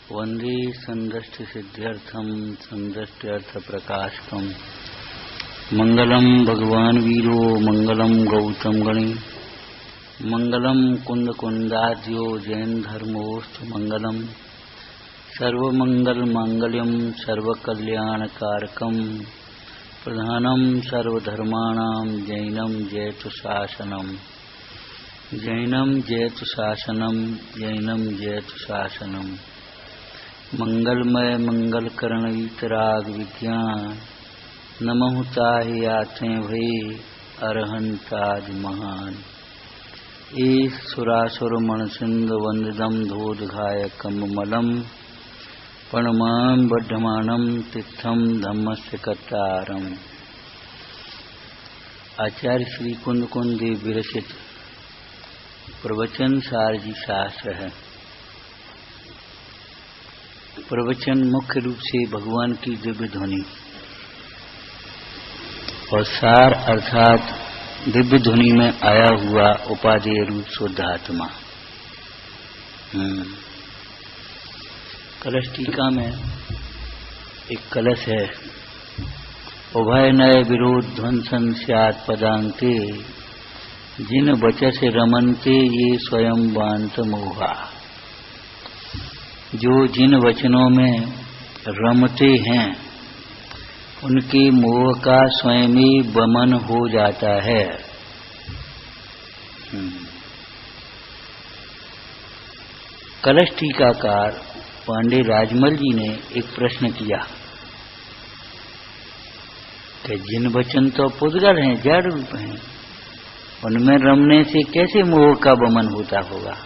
वंदे संदृष्टि सिद्ध्यर्थम संदृष्ट्यर्थ प्रकाशकम मंगलम भगवान वीरो मंगलम गौतम गणी मंगलम कुंद कुंदाद्यो जैन धर्मोस्त मंगलम सर्वमंगल मांगल्यम सर्वकल्याणकारकम प्रधानम सर्वधर्माणाम जैनम जयतु शासनम जैनम जयतु शासनम जैनम जयतु शासनम मंगलमय मंगलकरण वीतराग विज्ञान नमः ताहि आते भई अरहंताज महान ए सुरासुर मणसिंद वंदिदम धोदघाय कममलम प्रणमाम बद्धमानम तिथम धम्मस्य कर्तारम। आचार्य श्री कुंद कुंद देव विरचित प्रवचन सारजी शास्त्र है। प्रवचन मुख्य रूप से भगवान की दिव्य ध्वनि और सार अर्थात दिव्य ध्वनि में आया हुआ उपादेय रूप शुद्ध आत्मा। कलश टीका में एक कलश है। उभय नय विरोध ध्वंसन स्यात् पदांते जिन वचस रमनते ये स्वयं वांत मोहा। जो जिन वचनों में रमते हैं उनके मोह का स्वयं ही वमन हो जाता है। कलश टीकाकार पांडे राजमल जी ने एक प्रश्न किया कि जिन वचन तो पुद्गल हैं, जड़ रूप हैं, उनमें रमने से कैसे मोह का वमन होता होगा।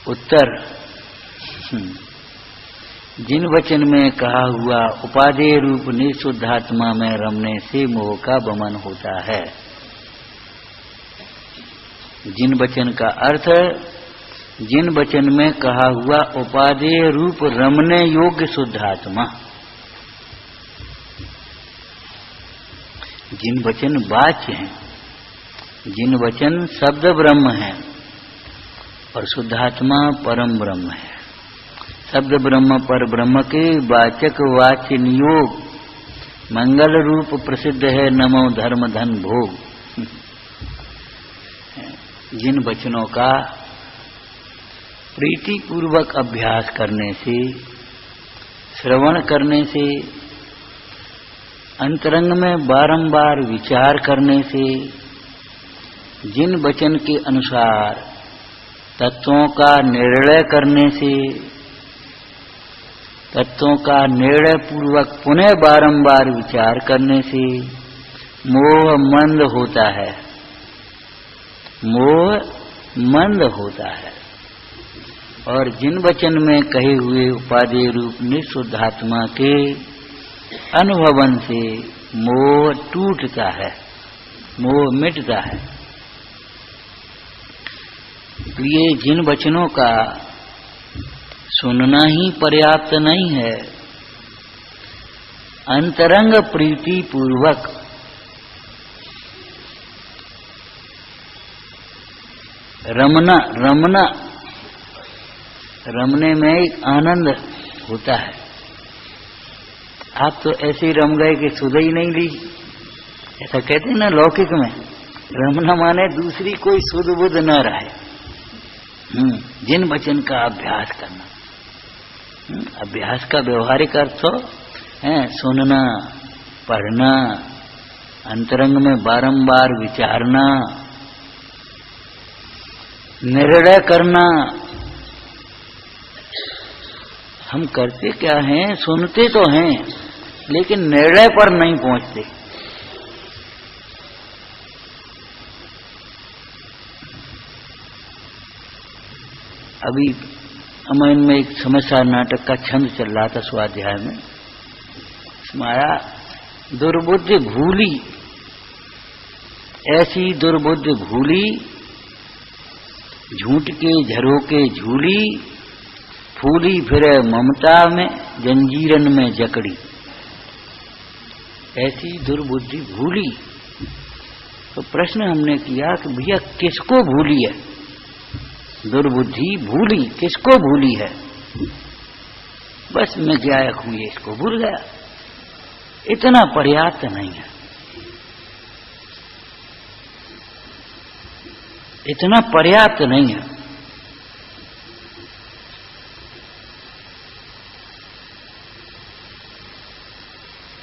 उत्तर, जिन वचन में कहा हुआ उपादेय रूप निःशुद्धात्मा में रमने से मोह का वमन होता है। जिन वचन का अर्थ, जिन वचन में कहा हुआ उपादेय रूप रमने योग्य शुद्धात्मा। जिन वचन वाच्य हैं, जिन वचन शब्द ब्रह्म हैं और शुद्धात्मा परम ब्रह्म है। शब्द ब्रह्म पर ब्रह्म के वाचक वाच्य नियोग मंगल रूप प्रसिद्ध है नमो धर्म धन भोग। जिन वचनों का प्रीति पूर्वक अभ्यास करने से, श्रवण करने से, अंतरंग में बारंबार विचार करने से, जिन वचन के अनुसार तत्वों का निर्णय करने से, तत्वों का निर्णय पूर्वक पुनः बारंबार विचार करने से मोह मंद होता है। मोह मंद होता है। और जिन वचन में कहे हुए उपादेय रूप निःशुद्धात्मा के अनुभवन से मोह टूटता है, मोह मिटता है। इसलिए जिन वचनों का सुनना ही पर्याप्त नहीं है, अंतरंग प्रीति पूर्वक रमने में एक आनंद होता है। आप तो ऐसे रम गए कि सुध ही नहीं ली, ऐसा कहते हैं ना लौकिक में। रमना माने दूसरी कोई सुध बुध न रहे। जिन वचन का अभ्यास करना, अभ्यास का व्यवहारिक अर्थ तो है सुनना, पढ़ना, अंतरंग में बारंबार विचारना, निर्णय करना। हम करते क्या हैं, सुनते तो हैं लेकिन निर्णय पर नहीं पहुंचते। अभी रामायण में एक समस्या नाटक का छंद चल रहा था स्वाध्याय में। इसमें आया दुर्बुद्धि भूली, ऐसी दुर्बुद्धि भूली, झूठ के झरोके झूली, फूली फिरे ममता में जंजीरन में जकड़ी। ऐसी दुर्बुद्धि भूली। तो प्रश्न हमने किया कि भैया किसको भूली है? दुर्बुद्धि भूली, किसको भूली है? बस मैं गायक हूं ये इसको भूल गया। इतना पर्याप्त नहीं है, इतना पर्याप्त नहीं है।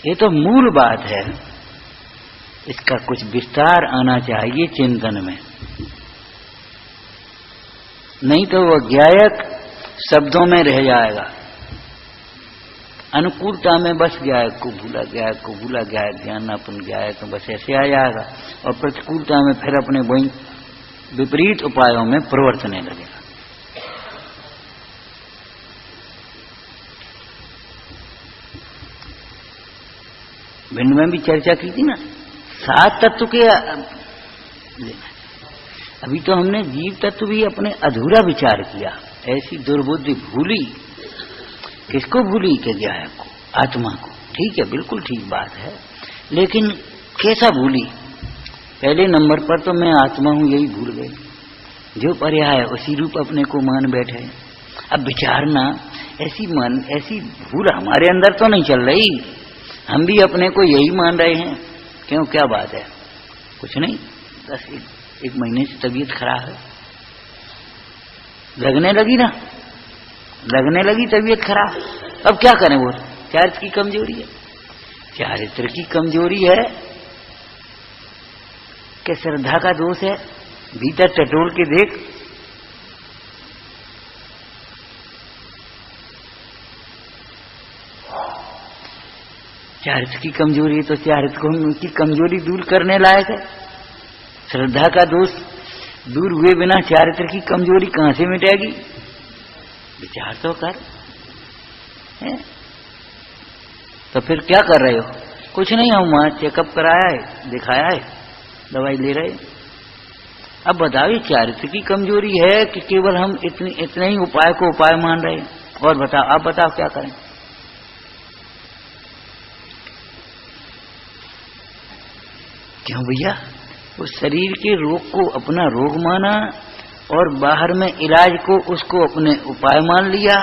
ये तो मूल बात है, इसका कुछ विस्तार आना चाहिए चिंतन में, नहीं तो वह गायक शब्दों में रह जाएगा। अनुकूलता में बस गायक को भूला, गायक को भूला, गायक ज्ञानापन गायक बस ऐसे आ जाएगा, और प्रतिकूलता में फिर अपने वही विपरीत उपायों में प्रवर्तने लगेगा। भिन्न में भी चर्चा की थी ना, 7 तत्व के अभी तो हमने जीव तत्व भी अपने अधूरा विचार किया। ऐसी दुर्बुद्धि भूली, किसको भूली? के गायक को, आत्मा को। ठीक है, बिल्कुल ठीक बात है, लेकिन कैसा भूली? पहले नंबर पर तो मैं आत्मा हूं यही भूल गई, जो पर्याय है उसी रूप अपने को मान बैठे। अब विचारना, ऐसी मन, ऐसी भूल हमारे अंदर तो नहीं चल रही, हम भी अपने को यही मान रहे हैं। क्यों, क्या बात है? कुछ नहीं, बस एक महीने से तबीयत खराब है, लगने लगी ना, लगने लगी तबीयत खराब। अब क्या करें? वो चारित्र की कमजोरी है, चारित्र की कमजोरी है कि श्रद्धा का दोष है। भीतर टटोल के देख, चारित्र की कमजोरी है तो चारित्र को उनकी कमजोरी दूर करने लायक है। श्रद्धा का दोष दूर हुए बिना चारित्र की कमजोरी कहां से मिटेगी? विचार तो कर है? तो फिर क्या कर रहे हो? कुछ नहीं, हम वहां चेकअप कराया है, दिखाया है, दवाई ले रहे। अब बताओ, ये चारित्र की कमजोरी है कि केवल हम इतने ही उपाय को उपाय मान रहे हैं? और बताओ, आप बताओ क्या करें? क्यों भैया? उस शरीर के रोग को अपना रोग माना और बाहर में इलाज को उसको अपने उपाय मान लिया।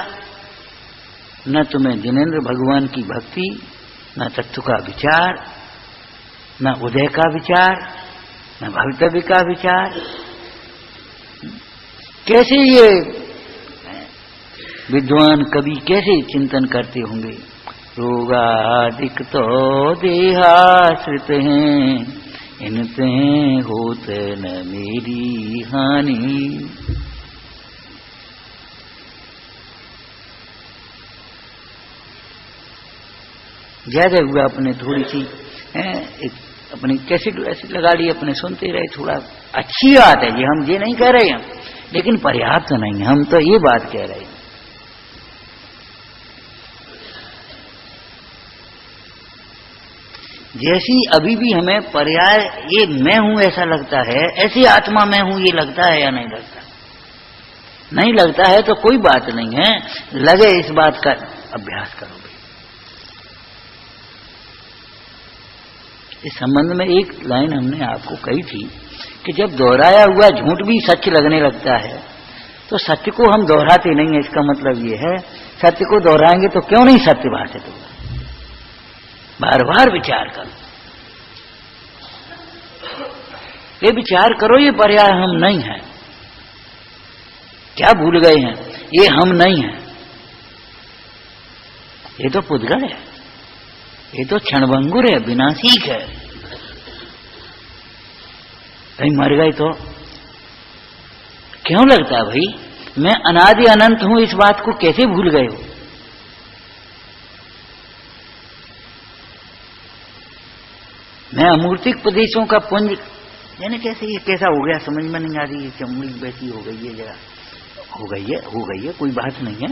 न तुम्हें जिनेंद्र भगवान की भक्ति, न तत्व का विचार, न उदय का विचार, न भवितव्य का विचार। कैसे ये विद्वान कवि कैसे चिंतन करते होंगे? रोगादिक तो देहाश्रित हैं, इनते होत न मेरी हानि। ज्यादा हुआ अपने थोड़ी सी एक अपनी कैसेट वैसेट लगा ली, अपने सुनते रहे। थोड़ा अच्छी बात है ये, हम ये नहीं कह रहे हैं, लेकिन पर्याप्त नहीं है। हम तो ये बात कह रहे हैं, जैसी अभी भी हमें पर्याय ये मैं हूं ऐसा लगता है, ऐसी आत्मा मैं हूं ये लगता है या नहीं लगता? नहीं लगता है तो कोई बात नहीं है, लगे इस बात का अभ्यास करोगे। इस संबंध में एक लाइन हमने आपको कही थी कि जब दोहराया हुआ झूठ भी सच लगने लगता है तो सत्य को हम दोहराते नहीं है। इसका मतलब ये है, सत्य को दोहराएंगे तो क्यों नहीं सत्य भाषित होगा? बार बार विचार करो, ये विचार करो, ये पर्याय हम नहीं है। क्या भूल गए हैं? ये हम नहीं है, ये तो पुद्गल है, ये तो क्षणभंगुर है, विनाशिक है। भाई मर गए तो क्यों लगता है? भाई मैं अनादि अनंत हूं, इस बात को कैसे भूल गए हो? मैं अमूर्तिक प्रदेशों का पुंज, यानी कैसे ये कैसा हो गया समझ में नहीं आ रही है। चमड़ी वैसी हो गई है, जरा हो गई है, कोई बात नहीं है,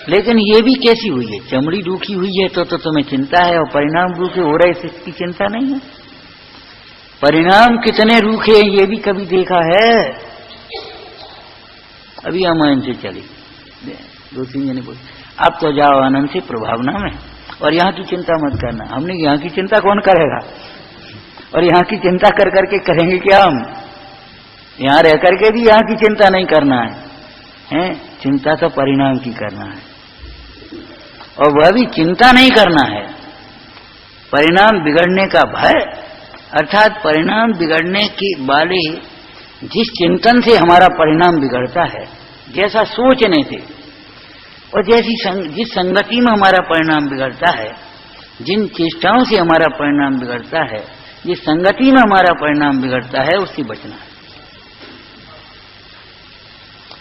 लेकिन ये भी कैसी हुई है? चमड़ी रूखी हुई है तो तुम्हें चिंता है, और परिणाम रूखे हो रहे इसकी चिंता नहीं है। परिणाम कितने रूखे हैं ये भी कभी देखा है? अभी अमान से चली 2-3 जने बोले, अब तो जाओ आनंद से प्रभावना में, और यहाँ की चिंता मत करना। हमने यहाँ की चिंता कौन करेगा? और यहाँ की चिंता कर करके करेंगे क्या हम? यहाँ रह करके भी यहाँ की चिंता नहीं करना है, चिंता तो परिणाम की करना है, और वह भी चिंता नहीं करना है। परिणाम बिगड़ने का भय, अर्थात परिणाम बिगड़ने की वाले जिस चिंतन से हमारा परिणाम बिगड़ता है, जैसा सोचने से और जिस संगति में हमारा परिणाम बिगड़ता है, जिन चेष्टाओं से हमारा परिणाम बिगड़ता है, जिस संगति में हमारा परिणाम बिगड़ता है, उससे बचना है।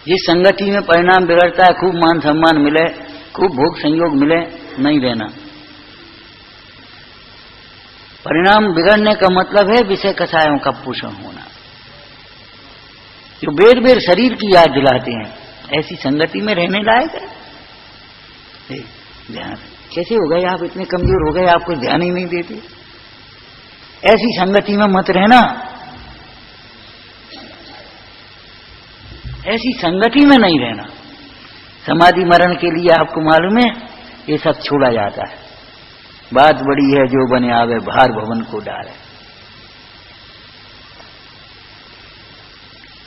जिस संगति में परिणाम बिगड़ता है, खूब मान सम्मान मिले, खूब भोग संयोग मिले, नहीं रहना। परिणाम बिगड़ने का मतलब है विषय कषायों का पोषण होना, जो बेर बेर शरीर की याद दिलाते हैं। ऐसी संगति में रहने लायक है? ध्यान कैसे हो गए आप, इतने कमजोर हो गए, आपको ध्यान ही नहीं देते। ऐसी संगति में मत रहना, ऐसी संगति में नहीं रहना। समाधि मरण के लिए आपको मालूम है ये सब छोड़ा जाता है। बात बड़ी है जो बने आवे, भार भवन को डाले।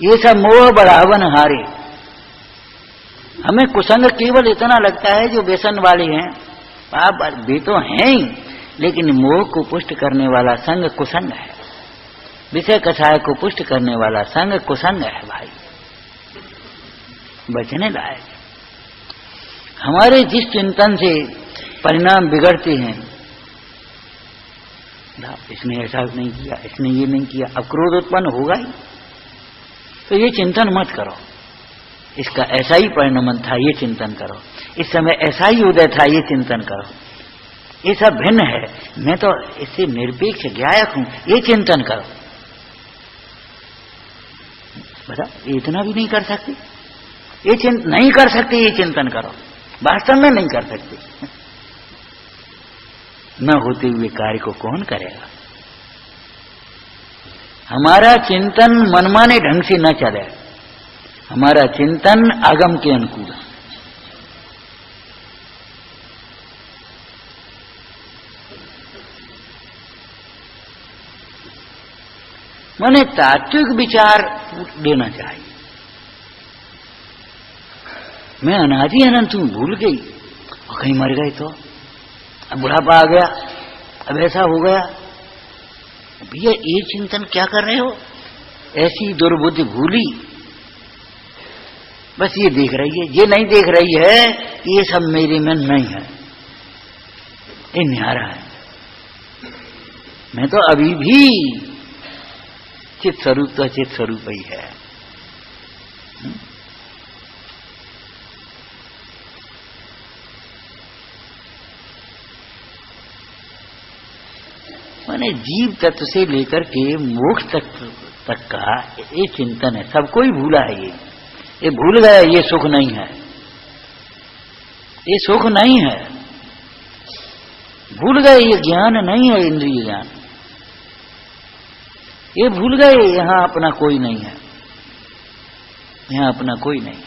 ये सब मोह बढ़ावन हारे। हमें कुसंग केवल इतना लगता है जो व्यसन वाले हैं, आप वे तो हैं ही, लेकिन मोह को पुष्ट करने वाला संग कुसंग है, विषय कषाय को पुष्ट करने वाला संग कुसंग है भाई, बचने लायक। हमारे जिस चिंतन से परिणाम बिगड़ते हैं, इसने ऐसा नहीं किया, इसने ये नहीं किया, अब क्रोध उत्पन्न होगा ही, तो ये चिंतन मत करो। इसका ऐसा ही परिणमन था, ये चिंतन करो। इस समय ऐसा ही उदय था, ये चिंतन करो। ये सब भिन्न है, मैं तो इससे निरपेक्ष ज्ञायक हूं, ये चिंतन करो। बता, इतना भी नहीं कर सकते, ये नहीं कर सकते, ये चिंतन करो। वास्तव में नहीं कर सकते। न होते हुए कार्य को कौन करेगा? हमारा चिंतन मनमाने ढंग से न चले, हमारा चिंतन आगम के अनुकूल। माने तात्विक विचार देना चाहिए। मैं अनादि अनंत हूं, भूल गई, और कहीं मर गए तो, अब बुढ़ापा आ गया, अब ऐसा हो गया। भैया ये चिंतन क्या कर रहे हो? ऐसी दुर्बुद्धि भूली, बस ये देख रही है, ये नहीं देख रही है कि ये सब मेरे में नहीं है, ये न्यारा है। मैं तो अभी भी चित स्वरूप तो चित स्वरूप ही है। माने जीव तत्व से लेकर के मोक्ष तक का ये चिंतन है, सबको ही भूला है। ये भूल गया ये सुख नहीं है, ये सुख नहीं है, भूल गए ये ज्ञान नहीं है, इंद्रिय ज्ञान। ये भूल गए यहां अपना कोई नहीं है, यहां अपना कोई नहीं।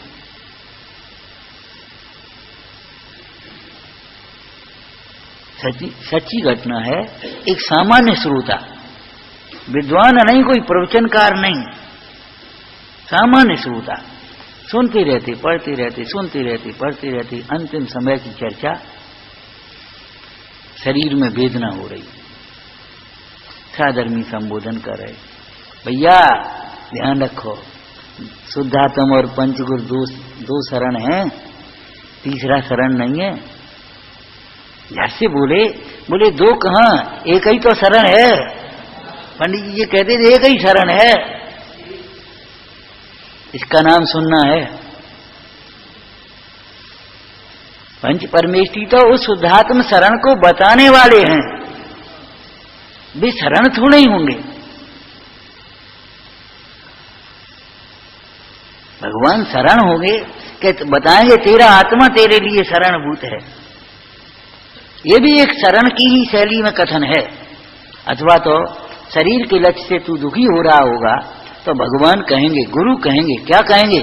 सच्ची घटना है। एक सामान्य श्रोता, विद्वान नहीं, कोई प्रवचनकार नहीं, सामान्य श्रोता सुनते रहते, पढ़ते रहते, सुनते रहते, पढ़ते रहते। अंतिम समय की चर्चा, शरीर में वेदना हो रही, साधर्मी संबोधन कर रहे, भैया ध्यान रखो, शुद्धात्म और पंचगुरु दो शरण है, तीसरा शरण नहीं है। जैसे बोले दो कहां, एक ही तो शरण है। पंडित जी ये कहते थे एक ही शरण है, इसका नाम सुनना है। पंच परमेष्ठी तो उस शुद्धात्म शरण को बताने वाले हैं, वे शरण थोड़े ही होंगे। भगवान शरण होंगे कि बताएंगे तेरा आत्मा तेरे लिए शरणभूत है। ये भी एक शरण की ही शैली में कथन है। अथवा तो शरीर के लक्ष्य से तू दुखी हो रहा होगा तो भगवान कहेंगे, गुरु कहेंगे, क्या कहेंगे?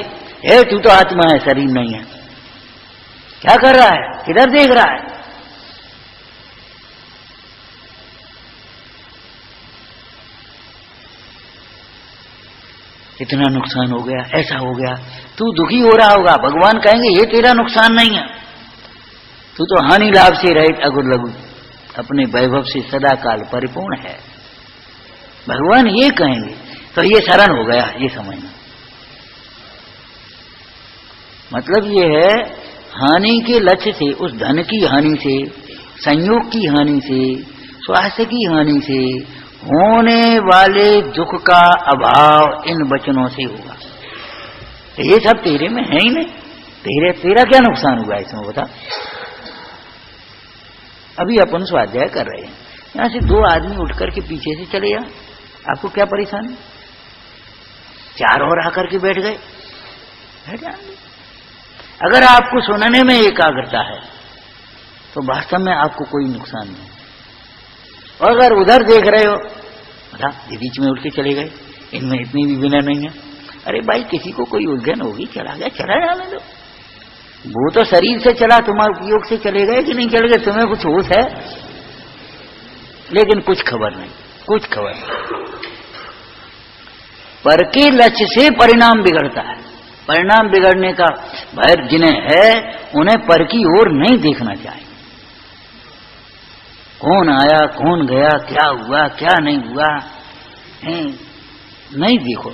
तू तो आत्मा है, शरीर नहीं है, क्या कर रहा है, किधर देख रहा है? इतना नुकसान हो गया, ऐसा हो गया, तू दुखी हो रहा होगा। भगवान कहेंगे ये तेरा नुकसान नहीं है, तू तो हानि लाभ से रहित अगुर लघु अपने वैभव से सदा काल परिपूर्ण है। भगवान ये कहेंगे तो ये शरण हो गया, ये समझना। मतलब ये है हानि के लक्ष्य से, उस धन की हानि से, संयोग की हानि से, स्वास्थ्य की हानि से होने वाले दुख का अभाव इन वचनों से होगा। तो ये सब तेरे में है ही नहीं। तेरा क्या नुकसान हुआ इसमें बता। अभी अपन स्वाध्याय कर रहे हैं, यहां से दो आदमी उठ करके पीछे से चले जाए, आपको क्या परेशानी? चार और आकर के बैठ गए, बैठ जाएंगे। अगर आपको सुनने में एकाग्रता है तो वास्तव में आपको कोई नुकसान नहीं। और अगर उधर देख रहे हो, बता ये बीच में उठ के चले गए, इनमें इतनी भी विनय नहीं है। अरे भाई किसी को कोई उलझन होगी, चला गया, चला जाने दो। वो तो शरीर से चला, तुम्हारे उपयोग से चले गए कि नहीं चले गए, तुम्हें कुछ होश है, लेकिन कुछ खबर नहीं, कुछ खबर नहीं। पर के लक्ष्य से परिणाम बिगड़ता है। परिणाम बिगड़ने का भय जिन्हें है उन्हें पर की ओर नहीं देखना चाहिए। कौन आया, कौन गया, क्या हुआ, क्या नहीं हुआ, नहीं देखो।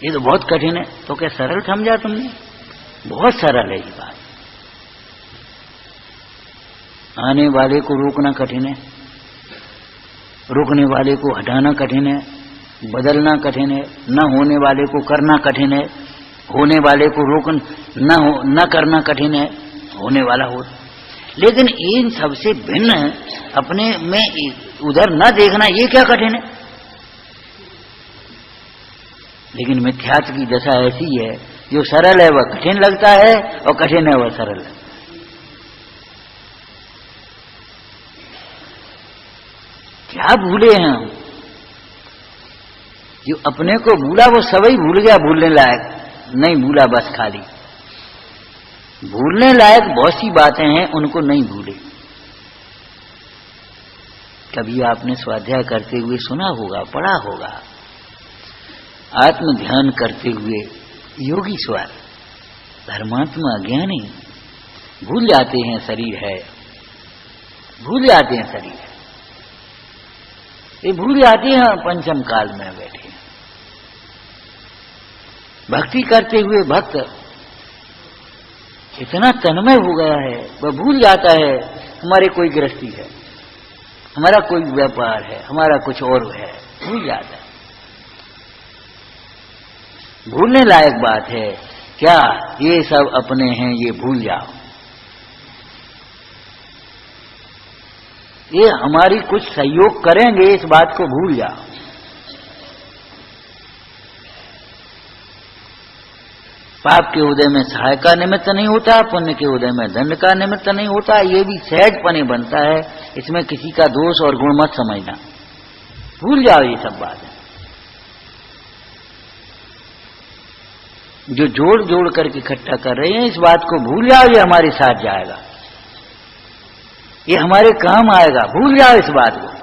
ये तो बहुत कठिन है। तो क्या सरल समझा तुमने? बहुत सरल है ये बात। आने वाले को रोकना कठिन है, रोकने वाले को हटाना कठिन है, बदलना कठिन है, न होने वाले को करना कठिन है, होने वाले को रोक न करना कठिन है, होने वाला हो। लेकिन इन सबसे भिन्न अपने में उधर न देखना, ये क्या कठिन है? लेकिन मिथ्यात्व की दशा ऐसी है, जो सरल है वह कठिन लगता है और कठिन है वह सरल है। क्या भूले हैं हम? जो अपने को भूला वो सभी भूल गया, भूलने लायक नहीं भूला, बस खाली भूलने लायक बहुत सी बातें हैं, उनको नहीं भूले। कभी आपने स्वाध्याय करते हुए सुना होगा, पढ़ा होगा, आत्म ध्यान करते हुए योगीश्वर धर्मात्मा ज्ञानी भूल जाते हैं शरीर है, भूल जाते हैं शरीर है, ये भूल जाते हैं पंचम काल में बैठे। भक्ति करते हुए भक्त इतना तन्मय हो गया है, वह भूल जाता है हमारे कोई गृहस्थी है, हमारा कोई व्यापार है, हमारा कुछ और है, भूल जाता है। भूलने लायक बात है क्या? ये सब अपने हैं, ये भूल जाओ। ये हमारी कुछ सहयोग करेंगे, इस बात को भूल जाओ। पाप के उदय में सहाय का निमित्त नहीं होता, पुण्य के उदय में दंड का निमित्त नहीं होता। ये भी सहजपने बनता है, इसमें किसी का दोष और गुण मत समझना, भूल जाओ ये सब बात। जो जोड़ जोड़ करके इकट्ठा कर रहे हैं, इस बात को भूल जाओ, ये हमारे साथ जाएगा, ये हमारे काम आएगा, भूल जाओ इस बात को।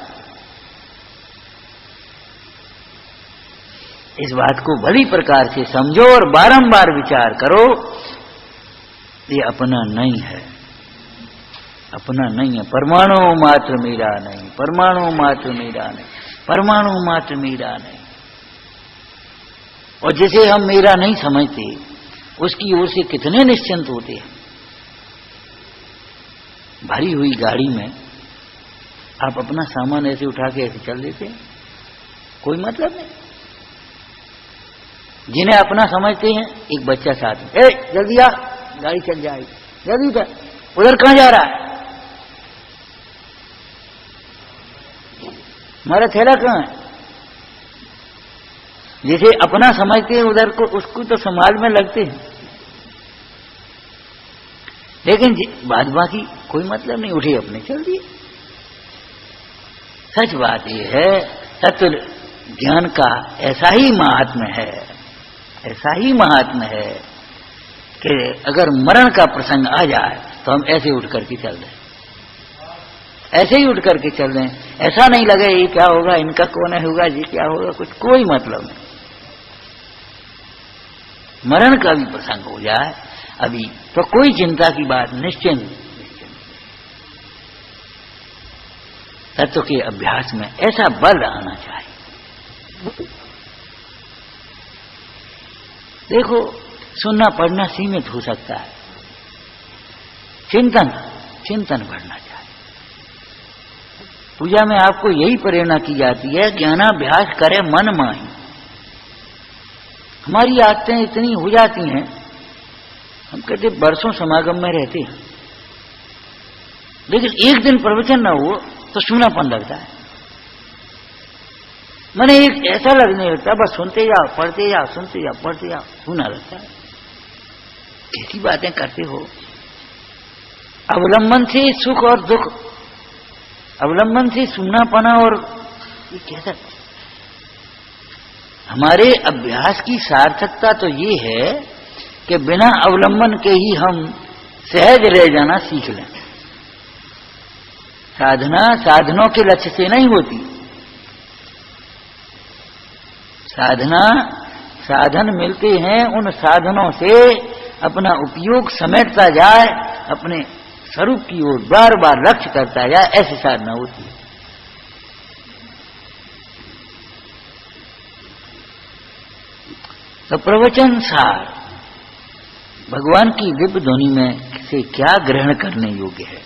इस बात को बड़ी प्रकार से समझो और बारंबार विचार करो। ये अपना नहीं है, अपना नहीं है। परमाणु मात्र मेरा नहीं, परमाणु मात्र मेरा नहीं, परमाणु मात्र मेरा नहीं। और जिसे हम मेरा नहीं समझते, उसकी ओर से कितने निश्चिंत होते हैं। भरी हुई गाड़ी में आप अपना सामान ऐसे उठा के ऐसे चल देते हैं, कोई मतलब नहीं। जिन्हें अपना समझते हैं, एक बच्चा साथ में, ए जल्दी आ, गाड़ी चल जाएगी, जल्दी उधर कहां जा रहा है, हमारा थैला कहां है? जिसे अपना समझते हैं उधर को, उसको तो संभाल में लगते हैं, लेकिन बाद बाकी कोई मतलब नहीं, उठे अपने चल दिए। सच बात यह है, तत्व ज्ञान का ऐसा ही महात्म्य है, ऐसा ही महात्म्य है कि अगर मरण का प्रसंग आ जाए तो हम ऐसे उठ करके चल दें, ऐसे ही उठ करके चल रहे हैं। ऐसा नहीं लगे ये क्या होगा, इनका कौन होगा, ये क्या होगा, कुछ कोई मतलब नहीं। मरण का भी प्रसंग हो जाए अभी तो कोई चिंता की बात, निश्चिंत। तत्व के अभ्यास में ऐसा बल आना चाहिए। देखो, सुनना पढ़ना सीमित हो सकता है, चिंतन बढ़ना चाहिए। पूजा में आपको यही प्रेरणा की जाती है, ज्ञानाभ्यास करे मन माही। हमारी आदतें इतनी हो जाती हैं, हम कहते बरसों समागम में रहते हैं, लेकिन एक दिन प्रवचन ना हो तो सुनापन लगता है। मैंने एक ऐसा लगने लगता है, बस सुनते जाओ, पढ़ते जाओ, सुनते जाओ, पढ़ते जाओ, सुना लगता है। कैसी बातें करते हो। अवलंबन से सुख और दुख, अवलंबन से सुनापना, और ये कैसा। हमारे अभ्यास की सार्थकता तो ये है कि बिना अवलंबन के ही हम सहज रह जाना सीख लें। साधना साधनों के लक्ष्य से नहीं होती। साधना साधन मिलते हैं, उन साधनों से अपना उपयोग समेटता जाए, अपने स्वरूप की ओर बार बार लक्ष्य करता जाए, ऐसी साधना होती है। तो प्रवचन सार भगवान की दिव्य ध्वनि में से क्या ग्रहण करने योग्य है,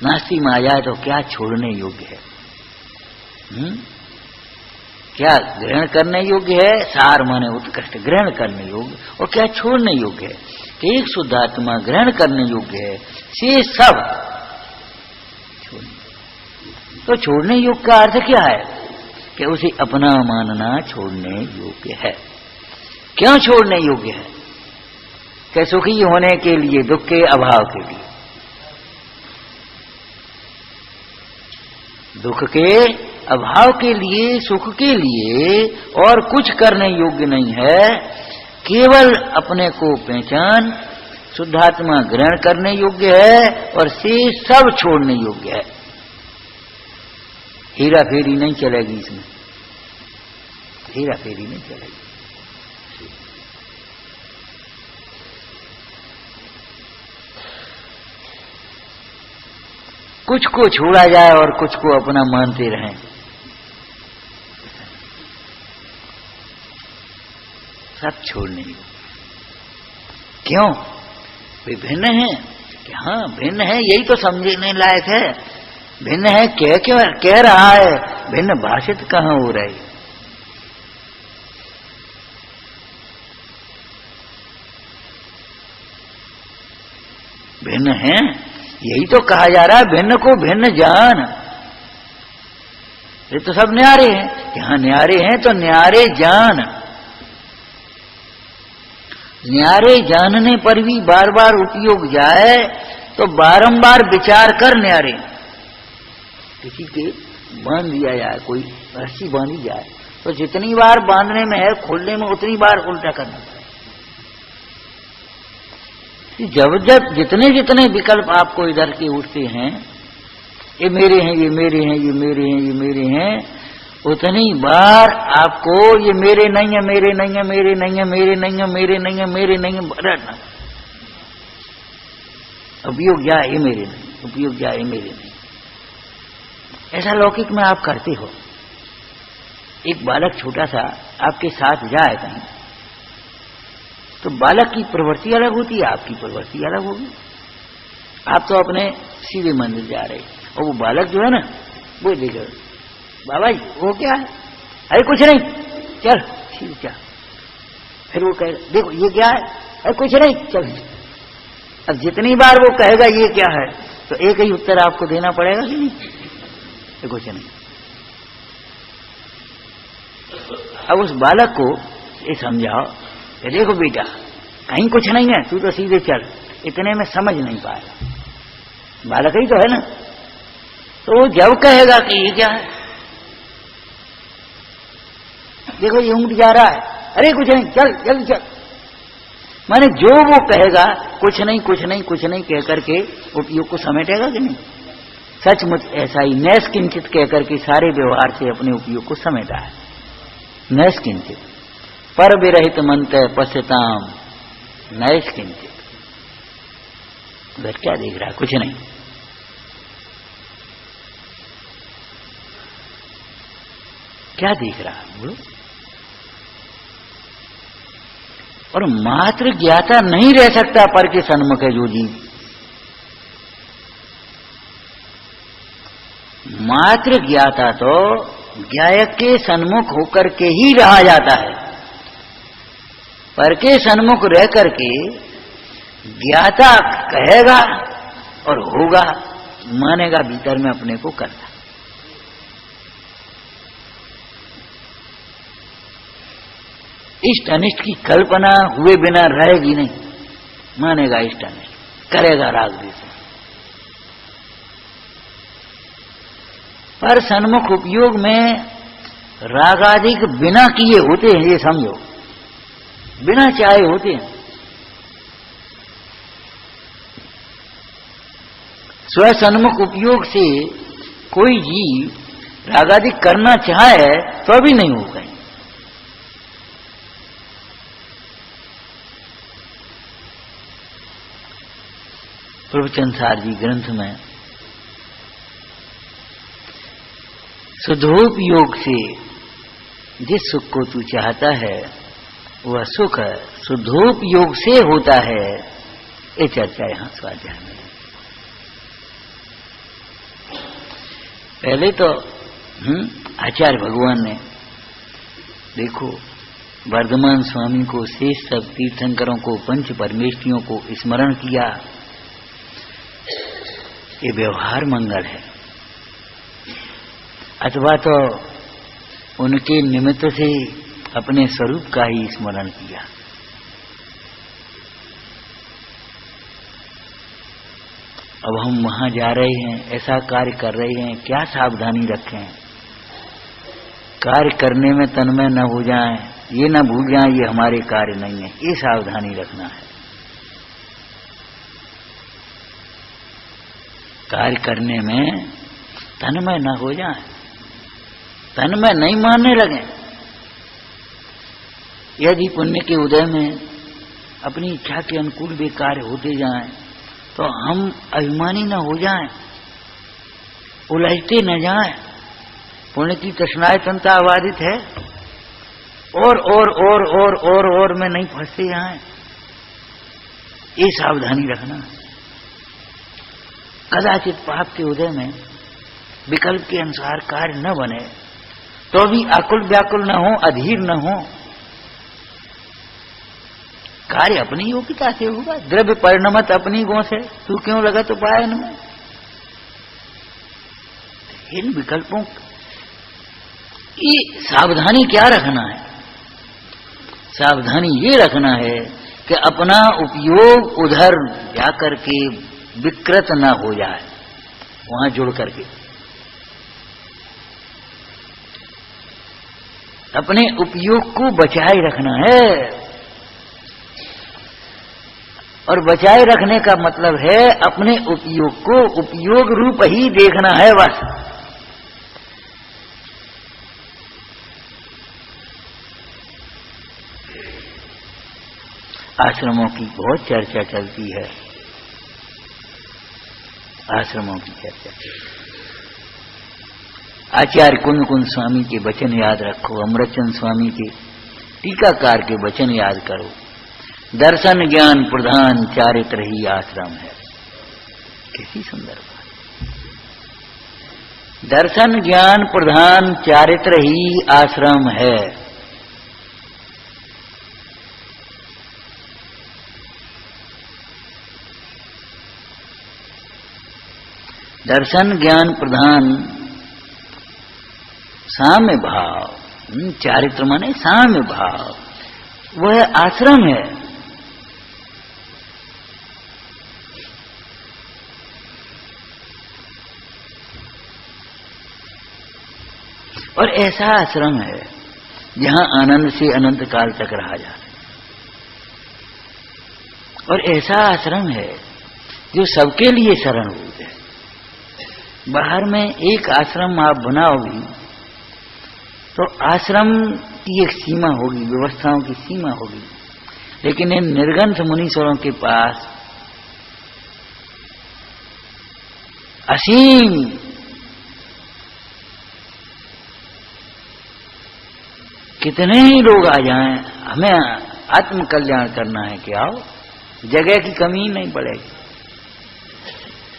नास्ति में आ जाए तो क्या छोड़ने योग्य है, क्या ग्रहण करने योग्य है। सार माने उत्कृष्ट, ग्रहण करने योग्य, और क्या छोड़ने योग्य है। कि एक शुद्धात्मा ग्रहण करने योग्य है, से सब छोड़ने। तो छोड़ने योग्य का अर्थ क्या है कि उसे अपना मानना छोड़ने योग्य है। क्यों छोड़ने योग्य है? कि सुखी होने के लिए, दुख के अभाव के लिए। दुख के अभाव के लिए, सुख के लिए और कुछ करने योग्य नहीं है। केवल अपने को पहचान, शुद्धात्मा ग्रहण करने योग्य है, और से सब छोड़ने योग्य है। हेरा फेरी नहीं चलेगी इसमें, हेरा फेरी नहीं चलेगी। कुछ को छोड़ा जाए और कुछ को अपना मानते रहें। सब छोड़ने योग्य। क्यों? वे भिन्न है कि हाँ भिन्न है, यही तो समझने लायक है। भिन्न है कह रहा है, भिन्न भाषित कहाँ हो रही। भिन्न है, यही तो कहा जा रहा है, भिन्न को भिन्न जान। ये तो सब न्यारे हैं कि हाँ न्यारे हैं, तो न्यारे जान। न्यारे जानने पर भी बार बार उपयोग जाए तो बारंबार विचार कर न्यारे। किसी के बांध दिया जाए, कोई रस्सी बांधी जाए, तो जितनी बार बांधने में है, खोलने में उतनी बार उल्टा करना पड़े। जब जब जितने जितने विकल्प आपको इधर के उठते हैं, ये मेरे हैं, ये मेरे हैं, ये मेरे हैं, ये मेरे हैं, उतनी बार आपको ये मेरे नहीं है, मेरे नहीं है, मेरे नहीं है, मेरे नहीं है, मेरे नहीं है, मेरे नहीं है रटना। उपयोग जाए ये मेरे नहीं, उपयोग जाए ये मेरे नहीं। ऐसा लौकिक में आप करते हो। एक बालक छोटा सा आपके साथ जाए कहीं, तो बालक की प्रवृत्ति अलग होती है, आपकी प्रवृत्ति अलग होगी। आप तो अपने सीधे मंदिर जा रहे, और वो बालक जो है ना, वो देखो बाबा जी वो क्या है, अरे कुछ नहीं, चल सीधे चल। फिर वो कहे देखो ये क्या है, अरे कुछ नहीं, चल। अब जितनी बार वो कहेगा ये क्या है, तो एक ही उत्तर आपको देना पड़ेगा कि नहीं, ये कुछ नहीं। अब उस बालक को ये समझाओ, देखो बेटा कहीं कुछ नहीं है, तू तो सीधे चल। इतने में समझ नहीं पाएगा, बालक ही तो है ना। तो वो जब कहेगा कि ये क्या है, देखो ये ऊंट जा रहा है, अरे कुछ नहीं, चल जल्दी चल। माने जो वो कहेगा कुछ नहीं, कुछ नहीं, कुछ नहीं कह करके उपयोग को समेटेगा कि नहीं। सचमुच ऐसा ही नैस किंचित कहकर के सारे व्यवहार से अपने उपयोग को समेटा है। नैस किंचित पर विरहित मनते पश्यताम नैस किंचित। उधर क्या देख रहा है? कुछ नहीं। क्या देख रहा है बोलो? और मात्र ज्ञाता नहीं रह सकता पर के सन्मुख है जो जीव। मात्र ज्ञाता तो ज्ञायक के सन्मुख होकर के ही रहा जाता है। पर के सन्मुख रह करके ज्ञाता कहेगा और होगा, मानेगा भीतर में अपने को करता। इष्ट अनिष्ट की कल्पना हुए बिना रहेगी नहीं, मानेगा इष्ट अनिष्ट, करेगा राग द्वेष। पर सन्मुख उपयोग में रागादिक बिना किए होते हैं, ये समझो, बिना चाहे होते हैं। स्व सन्मुख उपयोग से कोई जीव रागादिक करना चाहे तो भी नहीं होगा। प्रवचन सार जी ग्रंथ में शुद्धोपयोग से जिस सुख को तू चाहता है वह सुख शुद्धोपयोग से होता है। ये चर्चा यहां स्वाध्याय में। पहले तो आचार्य भगवान ने देखो वर्धमान स्वामी को, शेष सब तीर्थंकरों को, पंच परमेष्ठियों को स्मरण किया। ये व्यवहार मंगल है। अथवा तो उनके निमित्त से अपने स्वरूप का ही स्मरण किया। अब हम वहां जा रहे हैं, ऐसा कार्य कर रहे हैं, क्या सावधानी रखें? कार्य करने में तन्मय न हो जाएं, ये न भूल जाएं ये हमारे कार्य नहीं है, ये सावधानी रखना है। कार्य करने में तन्मय न हो जाए, तन्मय नहीं मानने लगे। यदि पुण्य के उदय में अपनी इच्छा के अनुकूल भी कार्य होते जाएं तो हम अभिमानी न हो जाएं, उलझते न जाएं। पुण्य की तृष्णाएं तंता आबादित है, और में नहीं फंसते जाएं, ये सावधानी रखना। कदाचित पाप के उदय में विकल्प के अनुसार कार्य न बने तो भी आकुल व्याकुल न हो, अधीर न हो। कार्य अपनी योग्यता से होगा। द्रव्य परिणमत अपनी गो से, तू क्यों लगा तो पायन में। इन विकल्पों की सावधानी क्या रखना है? सावधानी ये रखना है कि अपना उपयोग उधर जाकर के विकृत ना हो जाए, वहां जुड़ करके अपने उपयोग को बचाए रखना है। और बचाए रखने का मतलब है अपने उपयोग को उपयोग रूप ही देखना है बस। आश्रमों की बहुत चर्चा चलती है, आश्रमों की चर्चा। आचार्य कुंद कुंद स्वामी के वचन याद रखो, अमृतचंद स्वामी के टीकाकार के वचन याद करो। दर्शन ज्ञान प्रधान चारित्र ही आश्रम है। कैसी सुंदर बात। दर्शन ज्ञान प्रधान चारित्र ही आश्रम है। दर्शन ज्ञान प्रधान साम्य भाव, चारित्र माने साम्य भाव, वह आश्रम है। और ऐसा आश्रम है जहां आनंद से अनंत काल तक रहा जाए। और ऐसा आश्रम है जो सबके लिए शरणभूत है, बाहर में एक आश्रम आप बनाओ भी तो आश्रम की एक सीमा होगी, व्यवस्थाओं की सीमा होगी, लेकिन इन निर्ग्रंथ मुनीश्वरों के पास असीम कितने ही लोग आ जाएं, हमें आत्म कल्याण करना है कि आओ, जगह की कमी नहीं पड़ेगी,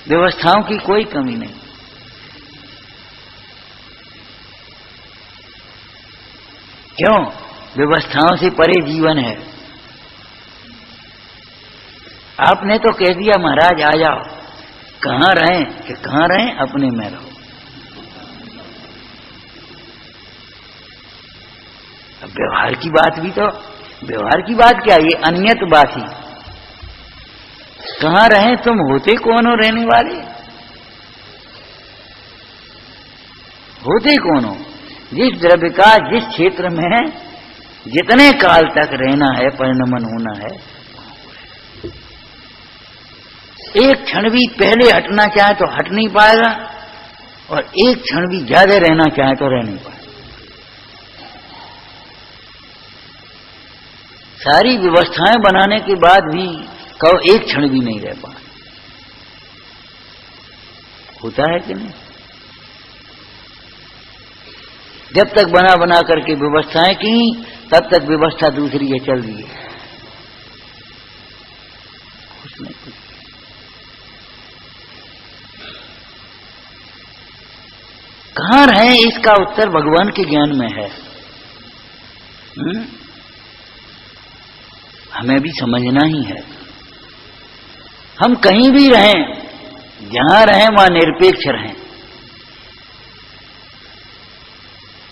व्यवस्थाओं की कोई कमी नहीं। क्यों? व्यवस्थाओं से परे जीवन है। आपने तो कह दिया महाराज आ जाओ, कहां रहें कि कहां रहें, अपने में रहो। अब व्यवहार की बात भी तो, व्यवहार की बात क्या, ये अनियत बात ही। कहां रहें, तुम होते कौन हो रहने वाले, होते कौन हो? जिस द्रव्य का जिस क्षेत्र में जितने काल तक रहना है, परिणमन होना है, एक क्षण भी पहले हटना चाहे तो हट नहीं पाएगा, और एक क्षण भी ज्यादा रहना चाहे तो रह नहीं पाएगा। सारी व्यवस्थाएं बनाने के बाद भी कहो एक क्षण भी नहीं रह पाए, होता है कि नहीं? जब तक बना बना करके व्यवस्थाएं की, तब तक व्यवस्था दूसरी है चल रही है, कुछ नहीं कुछ। कहां रहे, इसका उत्तर भगवान के ज्ञान में है। हमें भी समझना ही है। हम कहीं भी रहें, जहां रहें वहां निरपेक्ष रहें,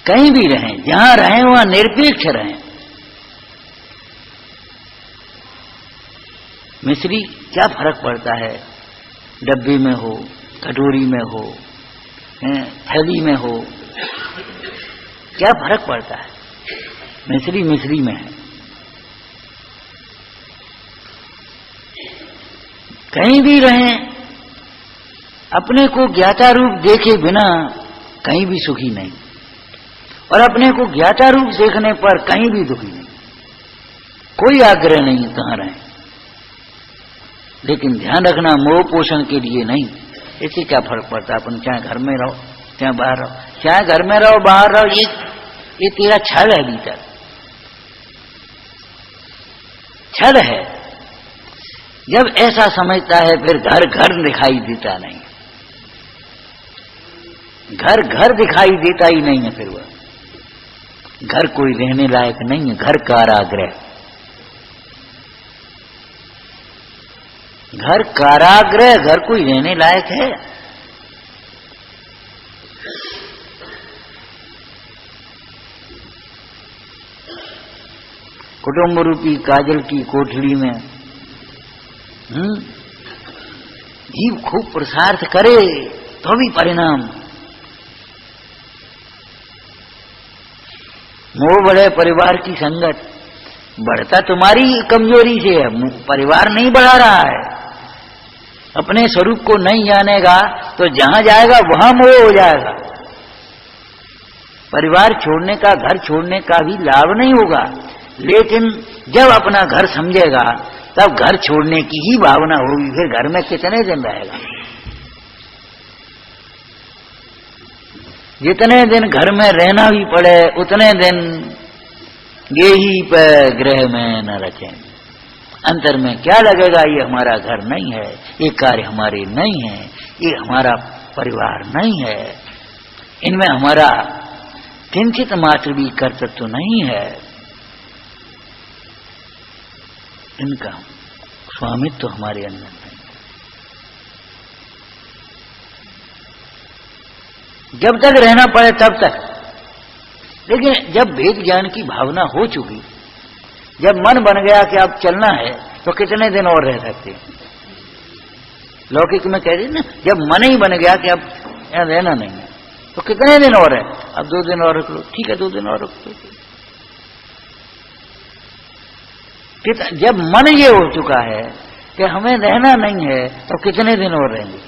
कहीं भी रहें, जहां रहें वहां निरपेक्ष रहें। मिश्री क्या फर्क पड़ता है, डब्बे में हो, कटोरी में हो, थैली में हो, क्या फर्क पड़ता है? मिश्री मिश्री में है। कहीं भी रहें, अपने को ज्ञाता रूप देखे बिना कहीं भी सुखी नहीं, और अपने को ज्ञाता रूप देखने पर कहीं भी दुखी नहीं। कोई आग्रह नहीं कहां रहें, लेकिन ध्यान रखना मोह पोषण के लिए नहीं। इससे क्या फर्क पड़ता है, अपन चाहे घर में रहो चाहे बाहर रहो, चाहे घर में रहो बाहर रहो, ये तेरा छल है, भीतर छल है। जब ऐसा समझता है फिर घर घर दिखाई देता नहीं, घर घर दिखाई देता ही नहीं है। फिर वह घर कोई रहने लायक नहीं है, घर कारागृह, घर कारागृह, घर कोई रहने लायक है? कुटुंब रूपी काजल की कोठड़ी में जीव खूब पुरुषार्थ करे तो भी परिणाम। मोह बढ़े परिवार की संगत, बढ़ता तुम्हारी कमजोरी से है, परिवार नहीं बढ़ा रहा है। अपने स्वरूप को नहीं जानेगा तो जहां जाएगा वहां मोह हो जाएगा। परिवार छोड़ने का, घर छोड़ने का भी लाभ नहीं होगा, लेकिन जब अपना घर समझेगा तब घर छोड़ने की ही भावना होगी। फिर घर में कितने दिन रहेगा? जितने दिन घर में रहना भी पड़े उतने दिन गेही पे गृह में न रखें। अंतर में क्या लगेगा, ये हमारा घर नहीं है, ये कार्य हमारे नहीं है, ये हमारा परिवार नहीं है, इनमें हमारा किंचित मात्र भी कर्तव्य नहीं है, इनका स्वामित्व तो हमारे अंदर नहीं। जब तक रहना पड़े तब तक। लेकिन जब वेद ज्ञान की भावना हो चुकी, जब मन बन गया कि अब चलना है, तो कितने दिन और रह सकते हैं? लौकिक में कह रही ना, जब मन ही बन गया कि अब यहाँ रहना नहीं है, तो कितने दिन और है? अब 2 दिन और रख लो, ठीक है 2 दिन और रख लो। जब मन ये हो चुका है कि हमें रहना नहीं है, तो कितने दिन और रहेंगे?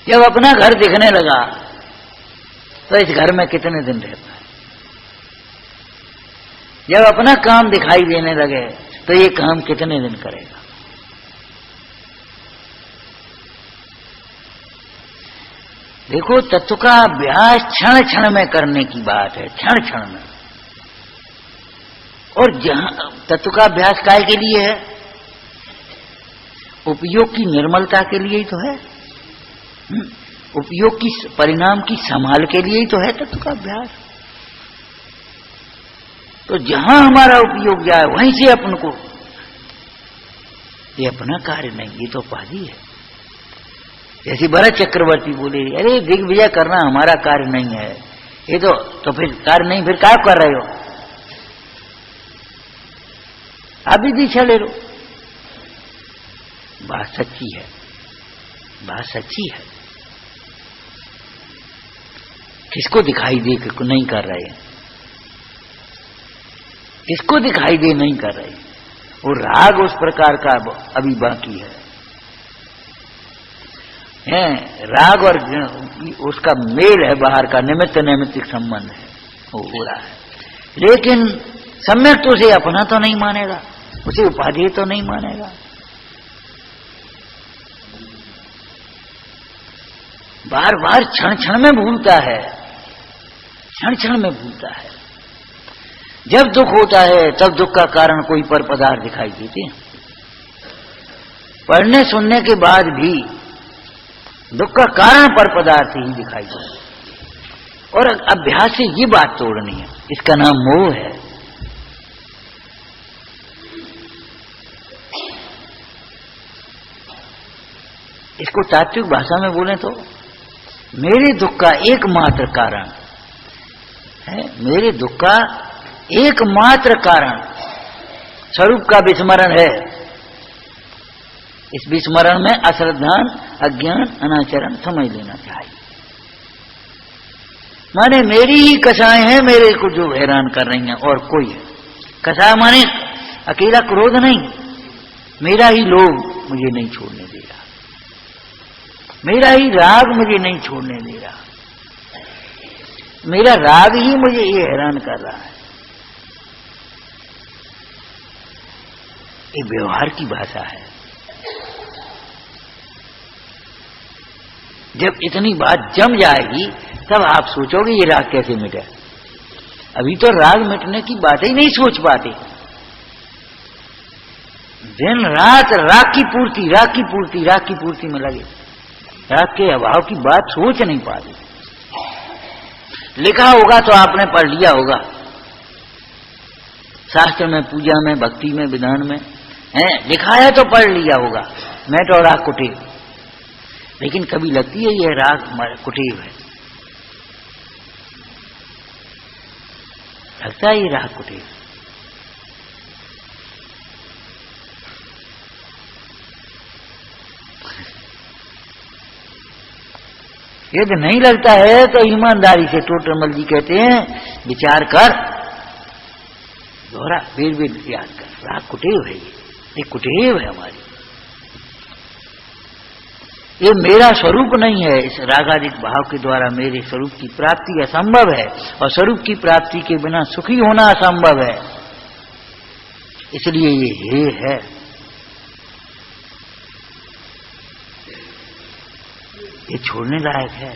जब अपना घर दिखने लगा तो इस घर में कितने दिन रहता है। जब अपना काम दिखाई देने लगे तो ये काम कितने दिन करेगा। देखो, तत्व का अभ्यास क्षण क्षण में करने की बात है, क्षण क्षण में। और जहां तत्व का अभ्यास काय के लिए है? उपयोग की निर्मलता के लिए ही तो है, उपयोग की परिणाम की संभाल के लिए ही तो है तत्व का अभ्यास। तो जहां हमारा उपयोग जाए वहीं से अपन को, ये अपना कार्य नहीं, ये तो उपाधि है। जैसे भरत चक्रवर्ती बोले, अरे दिग्विजय करना हमारा कार्य नहीं है, ये तो फिर कार्य नहीं, फिर क्या कर रहे हो? आप भी दीक्षा ले लो। बात सच्ची है, बात सच्ची है। किसको दिखाई दे कि नहीं कर रहे हैं? किसको दिखाई दे नहीं कर रहे? वो राग उस प्रकार का अभी बाकी है, राग और उसका मेल है, बाहर का निमित्त नैमित्तिक संबंध है, वो हो रहा है। लेकिन सम्यक तो उसे अपना तो नहीं मानेगा, उसे उपाधि तो नहीं मानेगा। बार बार क्षण क्षण में भूलता है, क्षण क्षण में भूलता है। जब दुख होता है तब दुख का कारण कोई पर पदार्थ दिखाई देते हैं। पढ़ने सुनने के बाद भी दुख का कारण पर पदार्थ ही दिखाई देता। और अभ्यास से ये बात तोड़नी है, इसका नाम मोह है। इसको तात्विक भाषा में बोले तो मेरे दुख का एकमात्र कारण है, मेरे दुख का एकमात्र कारण स्वरूप का विस्मरण है। इस विस्मरण में अश्रद्धान, अज्ञान, अनाचरण समझ लेना चाहिए। माने मेरी ही कसाएं हैं मेरे को जो हैरान कर रही हैं, और कोई है। कसाय माने अकेला क्रोध नहीं, मेरा ही लोभ मुझे नहीं छोड़ने दे रहा, मेरा ही राग मुझे नहीं छोड़ने दे रहा, मेरा राग ही मुझे ये हैरान कर रहा है। ये व्यवहार की भाषा है। जब इतनी बात जम जाएगी तब आप सोचोगे ये राग कैसे मिटे। अभी तो राग मिटने की बात ही नहीं सोच पाते। दिन रात राग की पूर्ति, राग की पूर्ति, राग की पूर्ति में लगे, राग के अभाव की बात सोच नहीं पाते। लिखा होगा तो आपने पढ़ लिया होगा, शास्त्र में, पूजा में, भक्ति में, विधान में है लिखा है तो पढ़ लिया होगा, मैं तो राग कुटेव। लेकिन कभी लगती है यह राग कुटेव है, लगता है ये राग कुटेव। यदि नहीं लगता है तो ईमानदारी से टोटरमल जी कहते हैं विचार कर, दोहरा फिर भी याद कर, राग कुटेव है, ये कुटेव है हमारी। ये मेरा स्वरूप नहीं है। इस रागादिक भाव के द्वारा मेरे स्वरूप की प्राप्ति असंभव है, और स्वरूप की प्राप्ति के बिना सुखी होना असंभव है। इसलिए ये हे है। ये छोड़ने लायक है।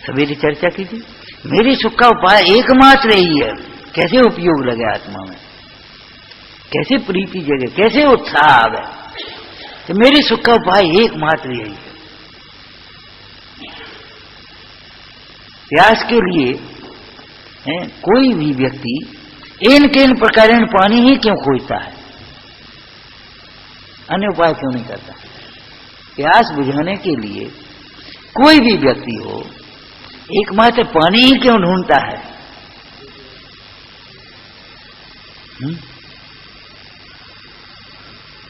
सवेरे चर्चा की थी, मेरी सुख का उपाय एकमात्र ही है। कैसे उपयोग लगे आत्मा में, कैसे प्रीति जगे, कैसे उत्साह आवे, तो मेरी सुख का उपाय एकमात्र यही है। प्यास के लिए कोई भी व्यक्ति इन प्रकार पानी ही क्यों खोजता है, अन्य उपाय क्यों नहीं करता? प्यास बुझाने के लिए कोई भी व्यक्ति हो एकमात्र पानी ही क्यों ढूंढता है?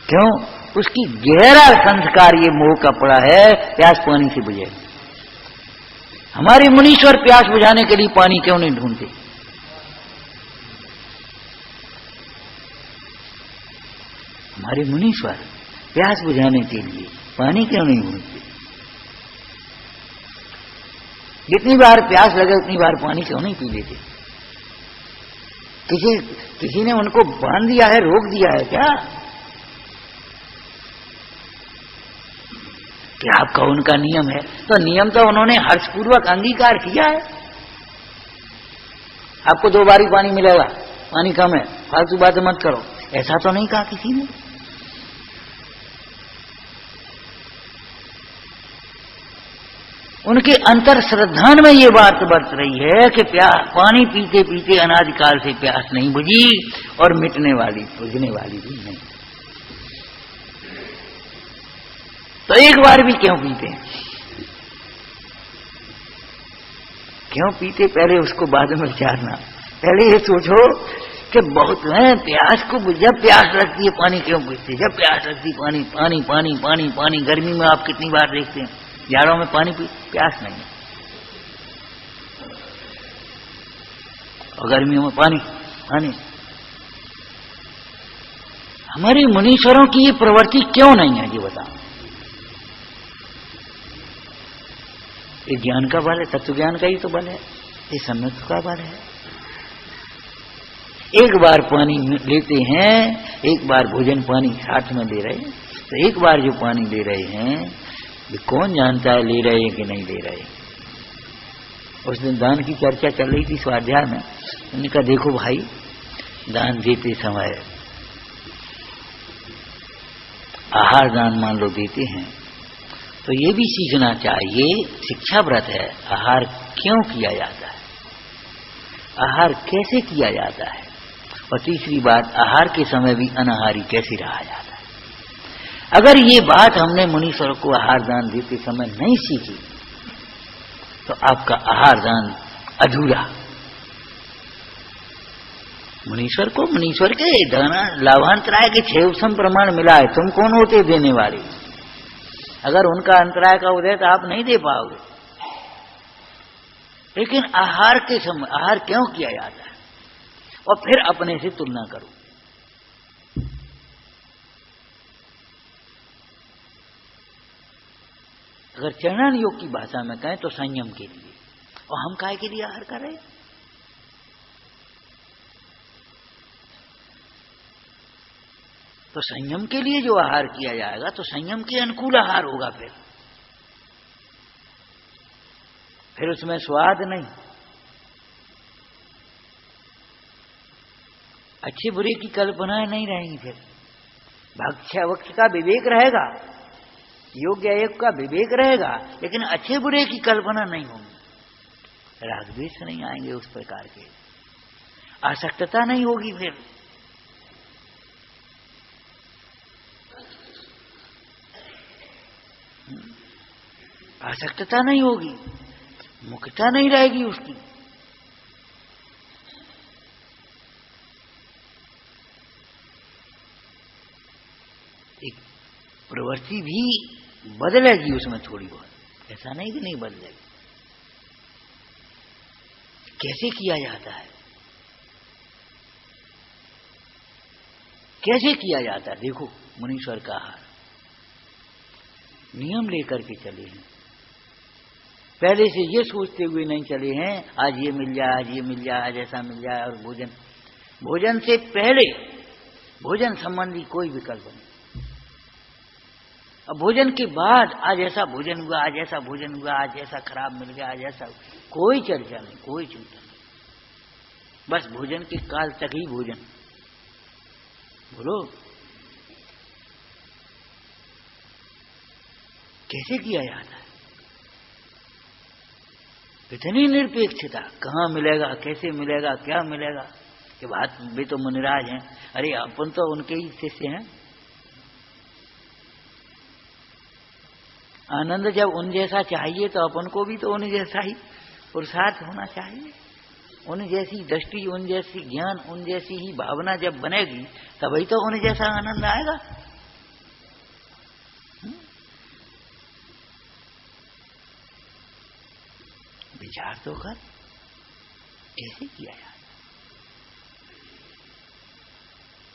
क्यों? उसकी गहरा संस्कार ये मोह का पड़ा है, प्यास पानी से बुझे। हमारे मुनीश्वर प्यास बुझाने के लिए पानी क्यों नहीं ढूंढते? हमारे मुनीश्वर प्यास बुझाने के लिए पानी क्यों नहीं भूलते? जितनी बार प्यास लगे उतनी बार पानी क्यों नहीं पी लेते? किसी ने उनको बांध दिया है, रोक दिया है क्या? कि आपका उनका नियम है, तो नियम तो उन्होंने हर्षपूर्वक अंगीकार किया है। आपको 2 बार ही पानी मिलेगा, पानी कम है, फालतू बातें मत करो, ऐसा तो नहीं कहा किसी ने। उनके अंतर श्रद्धान में ये बात बरत रही है कि पानी पीते पीते अनादिकाल से प्यास नहीं बुझी और मिटने वाली, बुझने वाली भी नहीं। तो एक बार भी क्यों पीते हैं? क्यों पीते पहले उसको बाद में विचारना। पहले ये सोचो कि बहुत है प्यास को, जब प्यास लगती है पानी क्यों पीते? जब प्यास लगती पानी पानी पानी पानी पानी। गर्मी में आप कितनी बार देखते हैं, जाड़ों में पानी प्यास नहीं है, और गर्मियों में पानी पानी। हमारे मुनीश्वरों की ये प्रवृत्ति क्यों नहीं है, ये बताओ। ये ज्ञान का बल है, तत्व ज्ञान का ही तो बल है, ये सम्यक का बल है। एक बार पानी लेते हैं, एक बार भोजन पानी साथ में ले रहे हैं, तो एक बार जो पानी ले रहे हैं ये कौन जानता है ले रहे हैं कि नहीं ले रहे। उस दिन दान की चर्चा चल रही थी स्वाध्याय में, उन्होंने कहा देखो भाई, दान देते समय आहार दान मान लो देते हैं, तो ये भी सीखना चाहिए, शिक्षा व्रत है, आहार क्यों किया जाता है, आहार कैसे किया जाता है, और तीसरी बात आहार के समय भी अनाहारी कैसे रहा जाता है। अगर ये बात हमने मुनीश्वर को आहार दान देते समय नहीं सीखी तो आपका आहार दान अधूरा। मुनीश्वर को मुनीश्वर के दाना लाभांतराय के 6 उपशम प्रमाण मिला है, तुम कौन होते देने वाले? अगर उनका अंतराय का उदय तो आप नहीं दे पाओगे। लेकिन आहार के समय आहार क्यों किया जाता है, और फिर अपने से तुलना करो। अगर चरणन योग की भाषा में कहें तो संयम के लिए, और हम काहे के लिए आहार कर रहे हैं? तो संयम के लिए जो आहार किया जाएगा तो संयम के अनुकूल आहार होगा। फिर उसमें स्वाद नहीं, अच्छे बुरे की कल्पनाएं नहीं रहेंगी। फिर भक्ष्य वक्त का विवेक रहेगा, योग्य अयोग्य का विवेक रहेगा, लेकिन अच्छे बुरे की कल्पना नहीं होगी। राग द्वेष नहीं आएंगे, उस प्रकार के आसक्तता नहीं होगी। फिर आसक्तता नहीं होगी, मुक्तता नहीं रहेगी उसकी। एक प्रवृत्ति भी बदलेगी उसमें थोड़ी बहुत, ऐसा नहीं कि नहीं बदलेगी। कैसे किया जाता है, कैसे किया जाता है? देखो मुनीश्वर का आहार नियम लेकर के चले हैं, पहले से ये सोचते हुए नहीं चले हैं आज ये मिल जाए, आज ये मिल जाए, आज ऐसा मिल जाए। और भोजन से पहले भोजन संबंधी कोई विकल्प नहीं। अब भोजन के बाद आज ऐसा भोजन हुआ, आज ऐसा भोजन हुआ, आज ऐसा खराब मिल गया, आज ऐसा, कोई चर्चा नहीं, कोई चिंता नहीं। बस भोजन के काल तक ही भोजन। बोलो कैसे किया जाता है? इतनी निरपेक्षता, कहाँ मिलेगा, कैसे मिलेगा, क्या मिलेगा? कि बात वे तो मुनिराज हैं, अरे अपन तो उनके ही शिष्य हैं। आनंद जब उन जैसा चाहिए तो अपन को भी तो उन जैसा ही पुरुषार्थ होना चाहिए। उन जैसी दृष्टि, उन जैसी ज्ञान, उन जैसी ही भावना जब बनेगी तभी तो उन जैसा आनंद आएगा। विचार तो कर, कैसे किया जाए।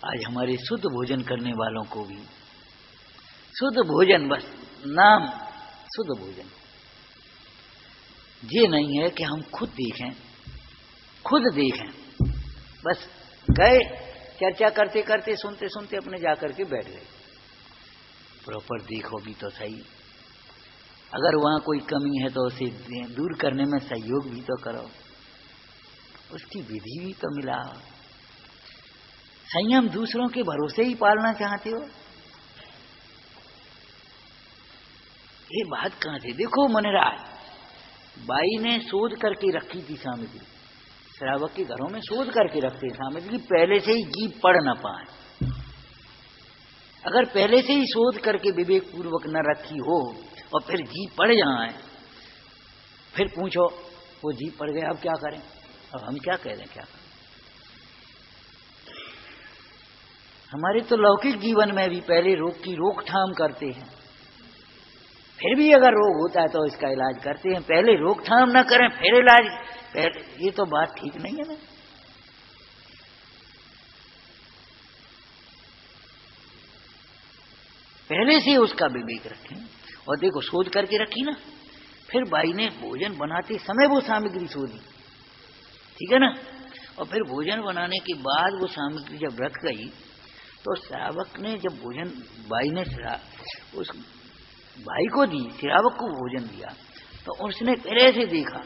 आज हमारे शुद्ध भोजन करने वालों को भी शुद्ध भोजन, बस नाम शुद्ध भोजन, ये नहीं है कि हम खुद देखें। बस गए, चर्चा करते करते सुनते सुनते अपने जाकर के बैठ गए। प्रॉपर देखो भी तो सही, अगर वहां कोई कमी है तो उसे दूर करने में सहयोग भी तो करो, उसकी विधि भी तो मिला। संयम दूसरों के भरोसे ही पालना चाहते हो, ये बात कहां से? देखो मनराज, बाई ने शोध करके रखी थी सामग्री, श्रावक के घरों में शोध करके रखते सामग्री, पहले से ही जीभ पढ़ न पाए। अगर पहले से ही शोध करके विवेक पूर्वक न रखी हो और फिर जीभ पढ़ जाए, फिर पूछो वो जीभ पढ़ गए, अब क्या करें? अब हम क्या कह दें, क्या करें? हमारे तो लौकिक जीवन में भी पहले रोग की रोकथाम करते हैं, फिर भी अगर रोग होता है तो इसका इलाज करते हैं। पहले रोकथाम ना करें फिर इलाज, ये तो बात ठीक नहीं है ना। पहले से उसका विवेक रखें। और देखो शोध करके रखी ना, फिर बाई ने भोजन बनाते समय वो सामग्री शोधी, ठीक है ना। और फिर भोजन बनाने के बाद वो सामग्री जब रख गई तो श्रावक ने, जब भोजन बाई ने उस भाई को दी, श्रावक को भोजन दिया, तो उसने फिर ऐसे देखा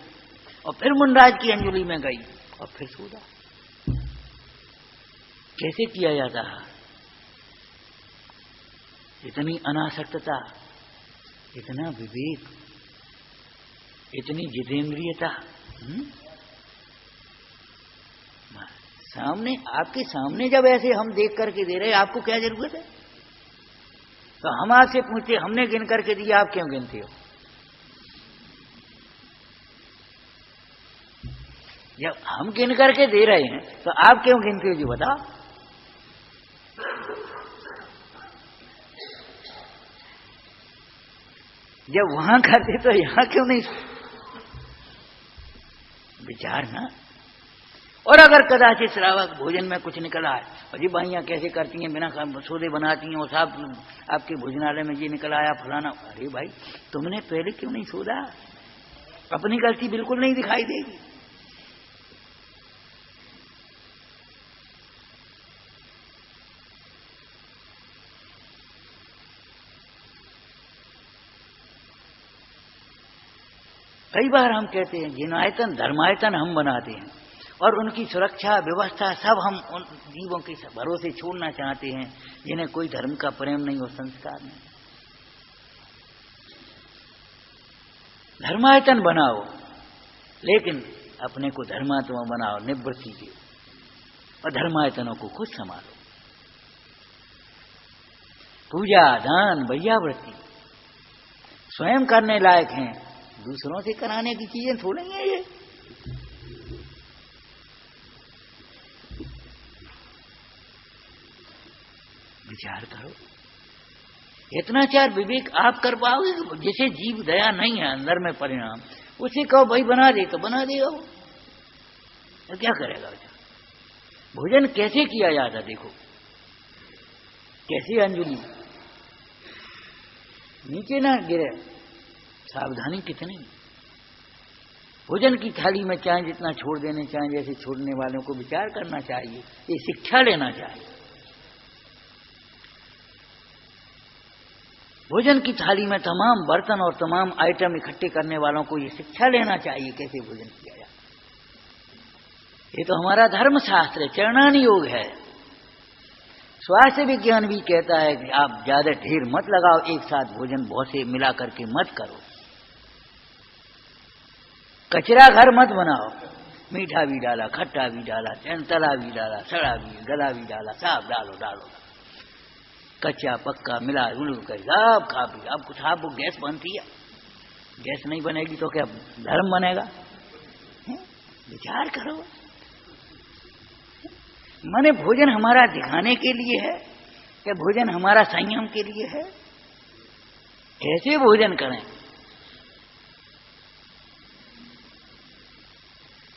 और फिर मुनराज की अंजलि में गई और फिर सोचा। कैसे किया जाता है? इतनी अनासक्तता, इतना विवेक, इतनी जितेंद्रियता। सामने, आपके सामने जब ऐसे हम देख करके दे रहे, आपको क्या जरूरत है? तो हम आपसे पूछते, हमने गिन करके दिया, आप क्यों गिनते हो? जब हम गिन करके दे रहे हैं तो आप क्यों गिनते हो जी, बताओ। जब वहां करते तो यहां क्यों नहीं? विचार ना। और अगर कदाचित श्रावक भोजन में कुछ निकला है, और जी भाइयां कैसे करती हैं, बिना सौदे बनाती हैं, और साहब आपके भोजनालय में ये निकल आया फलाना। अरे भाई, तुमने पहले क्यों नहीं सोधा? अपनी गलती बिल्कुल नहीं दिखाई देगी। कई बार हम कहते हैं जिनायतन धर्मायतन हम बनाते हैं, और उनकी सुरक्षा व्यवस्था सब हम उन जीवों के भरोसे छोड़ना चाहते हैं जिन्हें कोई धर्म का प्रेम नहीं और संस्कार नहीं। धर्मायतन बनाओ, लेकिन अपने को धर्मात्मा बनाओ निवृत्ति के, और धर्मायतनों को खुद संभालो। पूजा, दान, वैयावृत्ति स्वयं करने लायक हैं, दूसरों से कराने की चीजें थोड़ी है ये। विचार करो, इतना चार विवेक आप कर पाओगे? जिसे जीव दया नहीं है अंदर में परिणाम, उसे कहो भाई बना दे तो बना देगा वो, तो क्या करेगा बेचारा? भोजन कैसे किया जाता देखो, कैसे अंजलि नीचे ना गिरे, सावधानी कितनी। भोजन की थाली में चाहे जितना छोड़ देने चाहे, जैसे छोड़ने वालों को विचार करना चाहिए, ये शिक्षा लेना चाहिए। भोजन की थाली में तमाम बर्तन और तमाम आइटम इकट्ठे करने वालों को ये शिक्षा लेना चाहिए कैसे भोजन किया जाए। ये तो हमारा धर्मशास्त्र है, चरणान योग है। स्वास्थ्य विज्ञान भी कहता है कि आप ज्यादा ढेर मत लगाओ, एक साथ भोजन बहुत से मिला करके मत करो। कचरा घर मत बनाओ, मीठा भी डाला, खट्टा भी डाला, तला भी डाला, सड़ा भी, गला भी डाला, सब डालो, कच्चा पक्का मिला उड़ कर सब खा पी। अब कुछ आप वो गैस बनती है, गैस नहीं बनेगी तो क्या धर्म बनेगा? विचार करो। माने भोजन हमारा दिखाने के लिए है क्या भोजन हमारा संयम के लिए है? कैसे भोजन करें,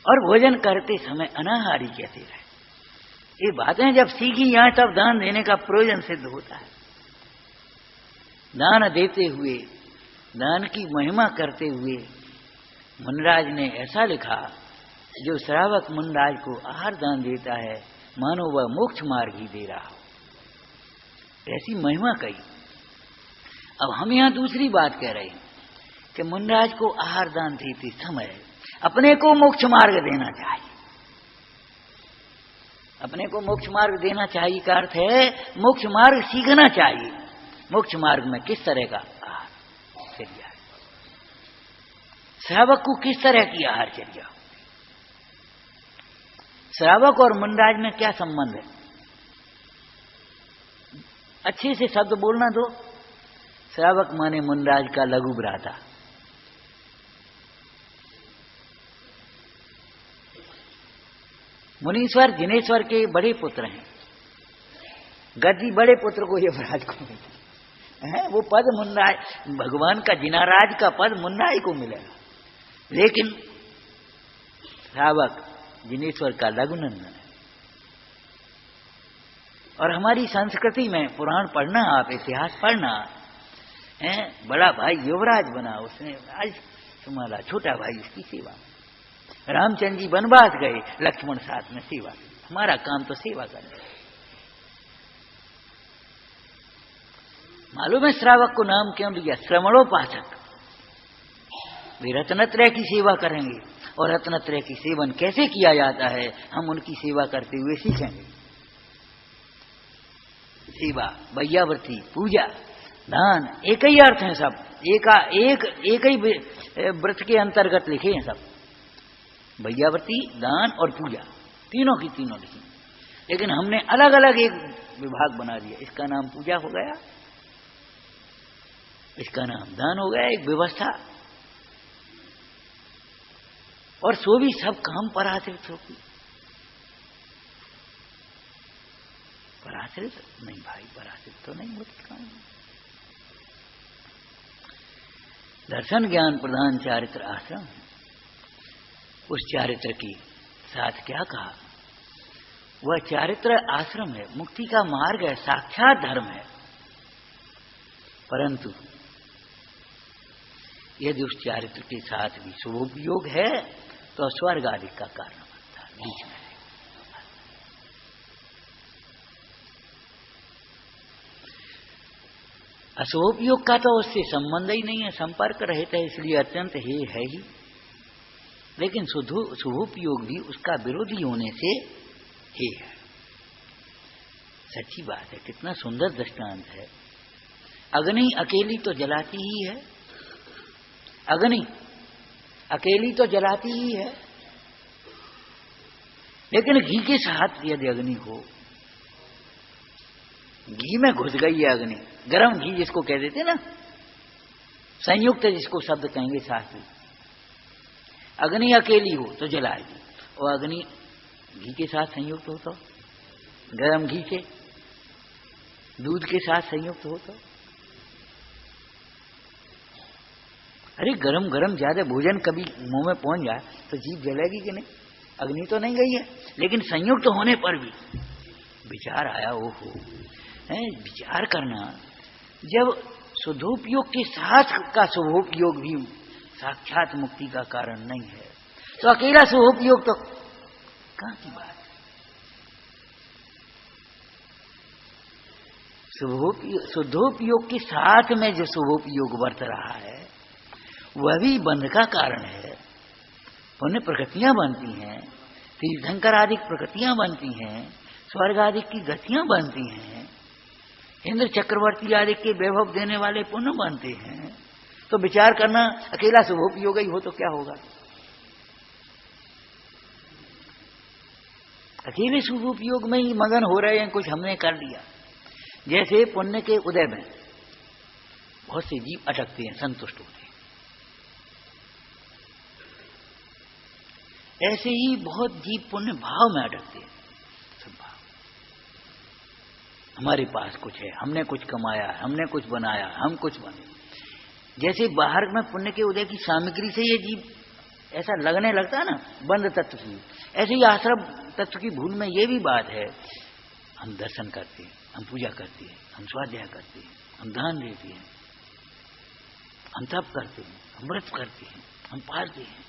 और भोजन करते समय अनाहारी कैसे रहे, ये बातें जब सीखी यहाँ तब दान देने का प्रयोजन सिद्ध होता है। दान देते हुए, दान की महिमा करते हुए मुनिराज ने ऐसा लिखा, जो श्रावक मुनिराज को आहार दान देता है मानो वह मोक्ष मार्ग ही दे रहा हो, ऐसी महिमा कही। अब हम यहाँ दूसरी बात कह रहे हैं कि मुनिराज को आहार दान देते समय अपने को मोक्ष मार्ग देना चाहिए। अपने को मोक्ष मार्ग देना चाहिए का अर्थ है मोक्ष मार्ग सीखना चाहिए। मोक्ष मार्ग में किस तरह का आहार चर्या, श्रावक को किस तरह की आहार चर्या, श्रावक और मुनिराज में क्या संबंध है? अच्छे से शब्द बोलना दो। श्रावक माने मुनिराज का लघु भ्राता, मुनीश्वर जिनेश्वर के बड़े पुत्र हैं। गद्दी बड़े पुत्र को यमराज को मिलती है, वो पद मुनिराज, भगवान का जिनाराज का पद मुनिराज को मिलेगा, लेकिन श्रावक जिनेश्वर का लघुनंदन है। और हमारी संस्कृति में पुराण पढ़ना, आप इतिहास पढ़ना है, बड़ा भाई युवराज बना, उसने आज संभाला, छोटा भाई उसकी सेवा। रामचंद्र जी वनवास गए, लक्ष्मण साथ में सेवा। हमारा काम तो सेवा करना। मालूम है श्रावक को नाम क्यों दिया? श्रवणोपासक। वे रत्नत्रय की सेवा करेंगे, और रत्नत्रय की सेवन कैसे किया जाता है हम उनकी सेवा करते हुए सीखेंगे। सेवा, वैयावर्ती, पूजा, दान एक ही अर्थ है सब, एक ही व्रत के अंतर्गत लिखे हैं सब। वैयावर्ती, दान और पूजा, तीनों की तीनों लिखी, लेकिन हमने अलग अलग एक विभाग बना दिया। इसका नाम पूजा हो गया, इसका नाम दान हो गया, एक व्यवस्था। और सो भी सब काम पराश्रित होगी। पराश्रित नहीं भाई, पराश्रित तो नहीं होती काम। दर्शन ज्ञान प्रधान चारित्र आश्रम, उस चारित्र की साथ क्या कहा? वह चारित्र आश्रम है, मुक्ति का मार्ग है, साक्षात धर्म है। परंतु यदि उस चारित्र के साथ भी शुभोपयोग है तो स्वर्ग आदि का कारण बनता है। बीच में अशुभोपयोग का तो उससे संबंध ही नहीं है, संपर्क रहता है, इसलिए अत्यंत हे है ही। लेकिन शुभोपयोग भी उसका विरोधी होने से हे है। सच्ची बात है, कितना सुंदर दृष्टांत है। अग्नि अकेली तो जलाती ही है, अग्नि अकेली तो जलाती ही है, लेकिन घी के साथ यदि अग्नि हो, घी में घुस गई है अग्नि, गरम घी जिसको कह देते ना, संयुक्त जिसको शब्द कहेंगे शास्त्री, अग्नि अकेली हो तो जलाएगी, और अग्नि घी के साथ संयुक्त हो तो, गरम घी से दूध के साथ संयुक्त हो तो, अरे गरम गरम ज्यादा भोजन कभी मुंह में पहुंच जाए तो जीभ जलेगी कि नहीं? अग्नि तो नहीं गई है, लेकिन संयुक्त होने पर भी विचार आया, ओहो है विचार करना। जब शुद्धोपयोग के साथ का शुभोपयोग भी साक्षात मुक्ति का कारण नहीं है, तो अकेला शुभोपयोग तो कहां की बात है? शुद्धोपयोग के साथ में जो शुभोपयोग बरत रहा है वह भी बंध का कारण है। पुण्य प्रकृतियां बनती हैं, तीर्थंकर आदि प्रकृतियां बनती हैं, स्वर्ग आदि की गतियां बनती हैं, इंद्र चक्रवर्ती आदि के वैभव देने वाले पुण्य बनते हैं। तो विचार करना, अकेला शुभोपयोग ही हो तो क्या होगा? अकेले शुभोपयोग में ही मगन हो रहे हैं, कुछ हमने कर लिया। जैसे पुण्य के उदय में बहुत से जीव अटकते हैं, संतुष्ट होते हैं, ऐसे ही बहुत जीव पुण्य भाव में अटकते हैं। भाव, हमारे पास कुछ है, हमने कुछ कमाया, हमने कुछ बनाया, हम कुछ बने। जैसे बाहर में पुण्य के उदय की सामग्री से ये जीव ऐसा लगने लगता है ना बंद तत्व की, ऐसे ही आश्रम तत्व की भूल में ये भी बात है। हम दर्शन करते हैं, हम पूजा करते हैं, हम स्वाध्याय करते हैं, हम दान देते हैं, हम तप करते हैं, हम व्रत करते हैं, हम पालते हैं,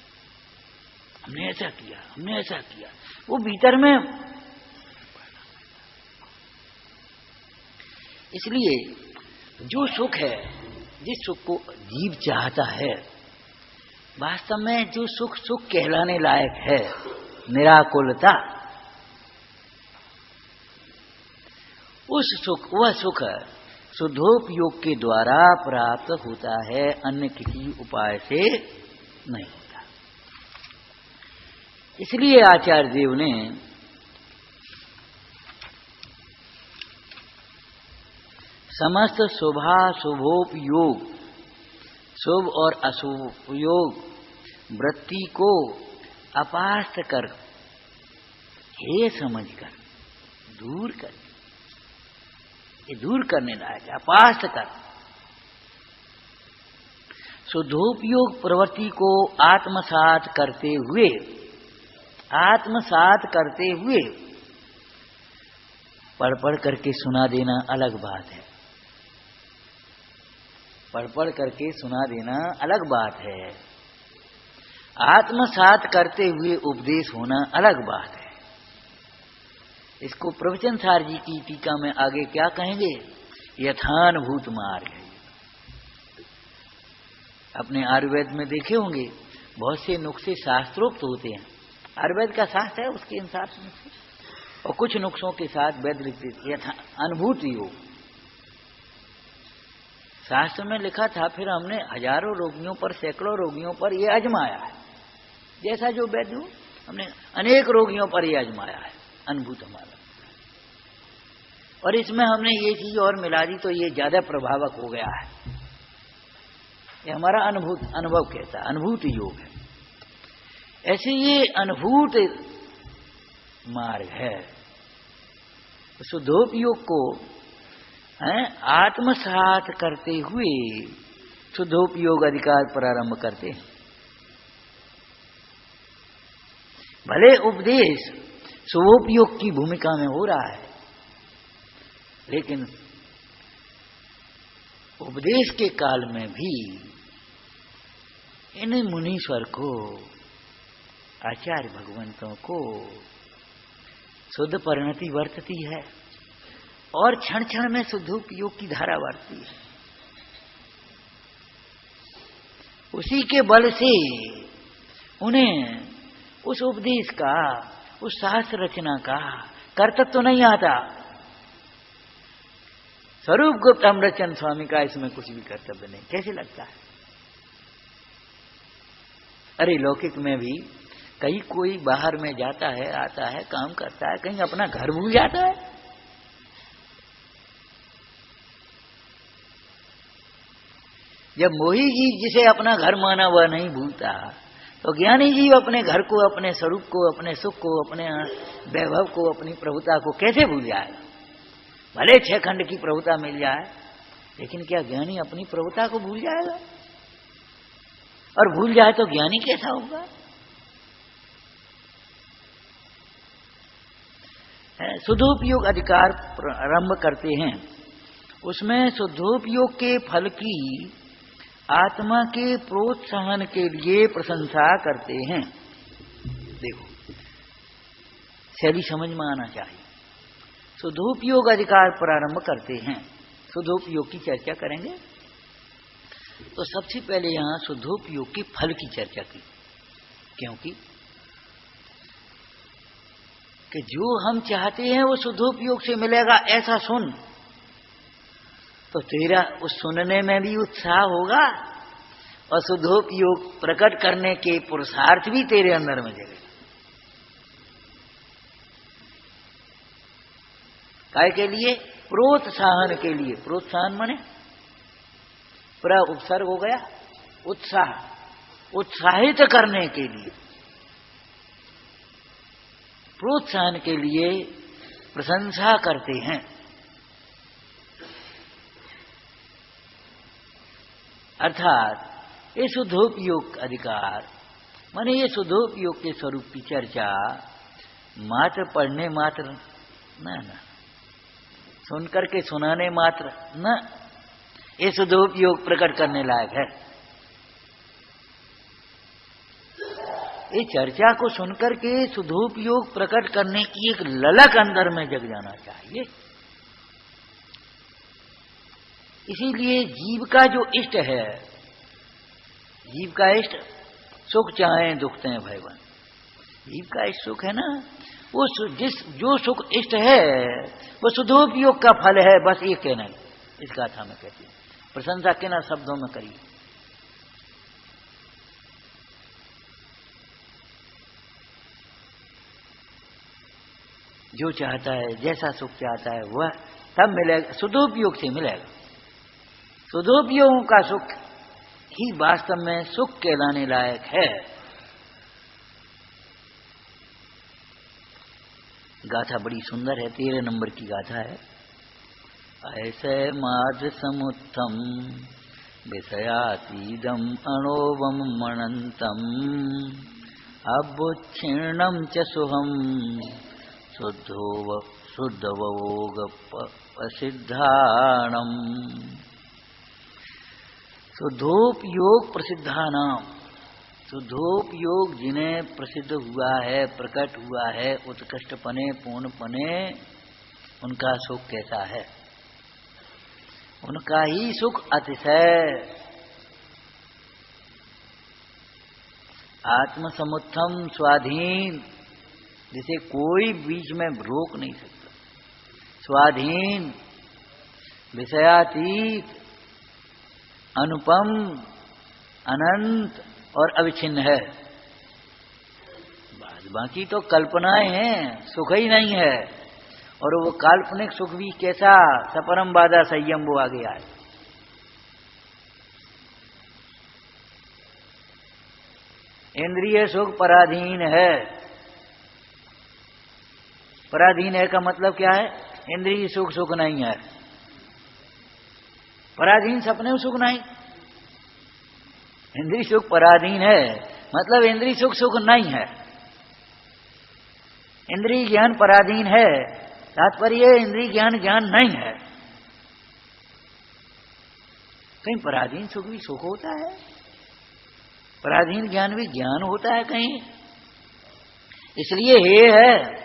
हमने ऐसा किया, हमने ऐसा किया, वो भीतर में। इसलिए जो सुख है, जिस सुख को जीव चाहता है, वास्तव में जो सुख सुख कहलाने लायक है, निराकुलता, उस सुख, वह सुख शुद्धोपयोग के द्वारा प्राप्त होता है, अन्य किसी उपाय से नहीं होता। इसलिए आचार्य देव ने समस्त शुभाशुभोपयोग, शुभ और अशुभोपयोग वृत्ति को अपास्त कर, हे समझकर दूर कर, ये दूर करने लायक, अपास्त कर, शुद्धोपयोग प्रवृत्ति को आत्मसात करते हुए, आत्मसात करते हुए पढ़ पढ़ करके सुना देना अलग बात है। पढ़ पढ़ करके सुना देना अलग बात है, आत्मसात करते हुए उपदेश होना अलग बात है। इसको प्रवचन सार जी की टीका में आगे क्या कहेंगे, यथानुभूत मार्ग है। अपने आयुर्वेद में देखे होंगे बहुत से नुस्खे शास्त्रोक्त होते हैं, आयुर्वेद का शास्त्र है उसके अनुसार नुस्खे, और कुछ नुस्खों के साथ वैद लिखते यथा अनुभूति हो। शास्त्र में लिखा था, फिर हमने हजारों रोगियों पर, सैकड़ों रोगियों पर यह आजमाया है, जैसा जो वैद्य हो, हमने अनेक रोगियों पर यह आजमाया है, अनुभूत हमारा। और इसमें हमने ये चीज और मिला दी तो ये ज्यादा प्रभावक हो गया है। ये हमारा अनुभव कहता है, अनुभूत योग है। ऐसे ये अनुभूत मार्ग है। शुद्धोपयोग को आत्मसात करते हुए शुद्धोपयोग अधिकार प्रारंभ करते हैं। भले उपदेश शुभोपयोग की भूमिका में हो रहा है, लेकिन उपदेश के काल में भी इन मुनीश्वर को, आचार्य भगवंतों को शुद्ध परिणति वर्तती है और क्षण क्षण में शुद्धोपयोग की धारा वर्तती है। उसी के बल से उन्हें उस उपदेश का, उस शास्त्र रचना का कर्तव्य तो नहीं आता। स्वरूप गुप्त अमृतचंद स्वामी का इसमें कुछ भी कर्तव्य नहीं, कैसे लगता है? अरे लौकिक में भी कहीं कोई बाहर में जाता है, आता है, काम करता है, कहीं अपना घर भूल जाता है। जब मोही जीव जिसे अपना घर माना वह नहीं भूलता, तो ज्ञानी जीव अपने घर को, अपने स्वरूप को, अपने सुख को, अपने वैभव को, अपनी प्रभुता को कैसे भूल जाएगा? भले 6 खंड की प्रभुता मिल जाए, लेकिन क्या ज्ञानी अपनी प्रभुता को भूल जाएगा? और भूल जाए तो ज्ञानी कैसा होगा? शुद्धोपयोग अधिकार प्रारंभ करते हैं, उसमें शुद्धोपयोग के फल की आत्मा के प्रोत्साहन के लिए प्रशंसा करते हैं। देखो शैली समझ में आना चाहिए। शुद्धोपयोग अधिकार प्रारंभ करते हैं, शुद्धोपयोग की चर्चा करेंगे तो सबसे पहले यहां शुद्धोपयोग के फल की चर्चा की, क्योंकि कि जो हम चाहते हैं वो शुद्धोपयोग से मिलेगा ऐसा सुन, तो तेरा उस सुनने में भी उत्साह होगा और शुद्धोपयोग प्रकट करने के पुरुषार्थ भी तेरे अंदर में जगेगा। काय के लिए? प्रोत्साहन के लिए। प्रोत्साहन माने पूरा उपसर्ग हो गया, उत्साह, उत्साहित करने के लिए, प्रोत्साहन के लिए प्रशंसा करते हैं। अर्थात ये शुद्धोपयोग अधिकार माने ये सुधोपयोग के स्वरूप की चर्चा मात्र पढ़ने मात्र न, सुन करके सुनाने मात्र न, ये सुधोपयोग प्रकट करने लायक है। ये चर्चा को सुनकर के सुधोपयोग प्रकट करने की एक ललक अंदर में जग जाना चाहिए। इसीलिए जीव का जो इष्ट है, जीव का इष्ट सुख चाहे दुख ते भयवन, जीव का इष्ट सुख है ना, वो जो सुख इष्ट है वो सुधोपयोग का फल है। बस ये कहना है, इस गाथा में कहती है। प्रशंसा के ना शब्दों में करिए। जो चाहता है, जैसा सुख चाहता है वह तब मिलेगा, सुधोपयोग से मिलेगा। सुधोपयोगों का सुख ही वास्तव में सुख कहलाने लायक है। गाथा बड़ी सुंदर है, 13 नंबर की गाथा है। ऐसे माद समुत्थम विषयातीदम अणोवम मणंतम अबुच्छिन्नम च सुहम शुद्धवोग प्रसिद्धानम। सुधोपयोग प्रसिद्धानाम, सुधोपयोग जिन्हें प्रसिद्ध हुआ है, प्रकट हुआ है, उत्कृष्ट पने पूर्ण पने, उनका सुख कैसा है? उनका ही सुख अतिशय आत्मसमुत्थम स्वाधीन, जिसे कोई बीच में रोक नहीं सकता, स्वाधीन, विषयातीत, अनुपम, अनंत और अविच्छिन्न है। बाकी तो कल्पनाएं हैं, सुख ही नहीं है। और वो काल्पनिक सुख भी कैसा, सपरम बाधा संयम, वो आ गया है। इंद्रिय सुख पराधीन है। पराधीन है का मतलब क्या है? इंद्रिय सुख सुख नहीं है। पराधीन सपने सुख नहीं, इंद्रिय सुख पराधीन है मतलब इंद्रिय सुख सुख नहीं है। इंद्रिय ज्ञान पराधीन है, तात्पर्य इंद्रिय ज्ञान ज्ञान नहीं है। कहीं पराधीन सुख भी सुख होता है, पराधीन ज्ञान भी ज्ञान होता है कहीं। इसलिए हे है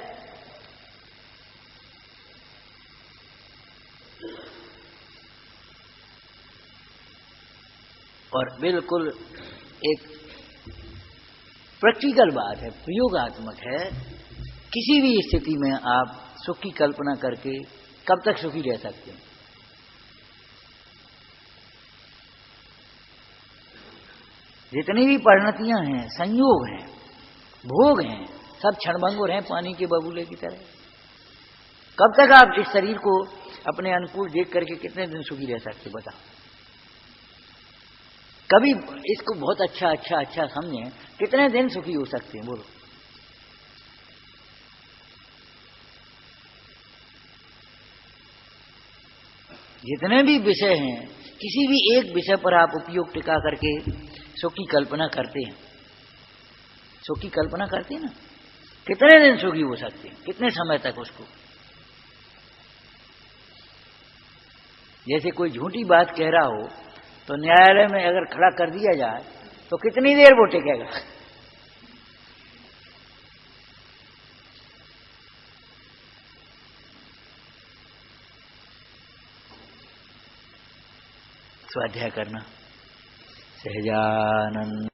और बिल्कुल एक प्रैक्टिकल बात है, प्रयोगात्मक है। किसी भी स्थिति में आप सुख की कल्पना करके कब तक सुखी रह सकते हैं? जितनी भी परिणतियां हैं, संयोग हैं, भोग हैं, सब क्षणभंगुर हैं, पानी के बबूले की तरह। कब तक आप इस शरीर को अपने अनुकूल देख करके कितने दिन सुखी रह सकते, बताओ? कभी इसको बहुत अच्छा अच्छा अच्छा समझें, कितने दिन सुखी हो सकते हैं, बोलो? जितने भी विषय हैं, किसी भी एक विषय पर आप उपयोग टिका करके सुख की कल्पना करते हैं, सुख की कल्पना करते हैं ना, कितने दिन सुखी हो सकते हैं, कितने समय तक उसको? जैसे कोई झूठी बात कह रहा हो तो न्यायालय में अगर खड़ा कर दिया जाए तो कितनी देर वो टिकेगा? स्वाध्याय करना। सहजानंद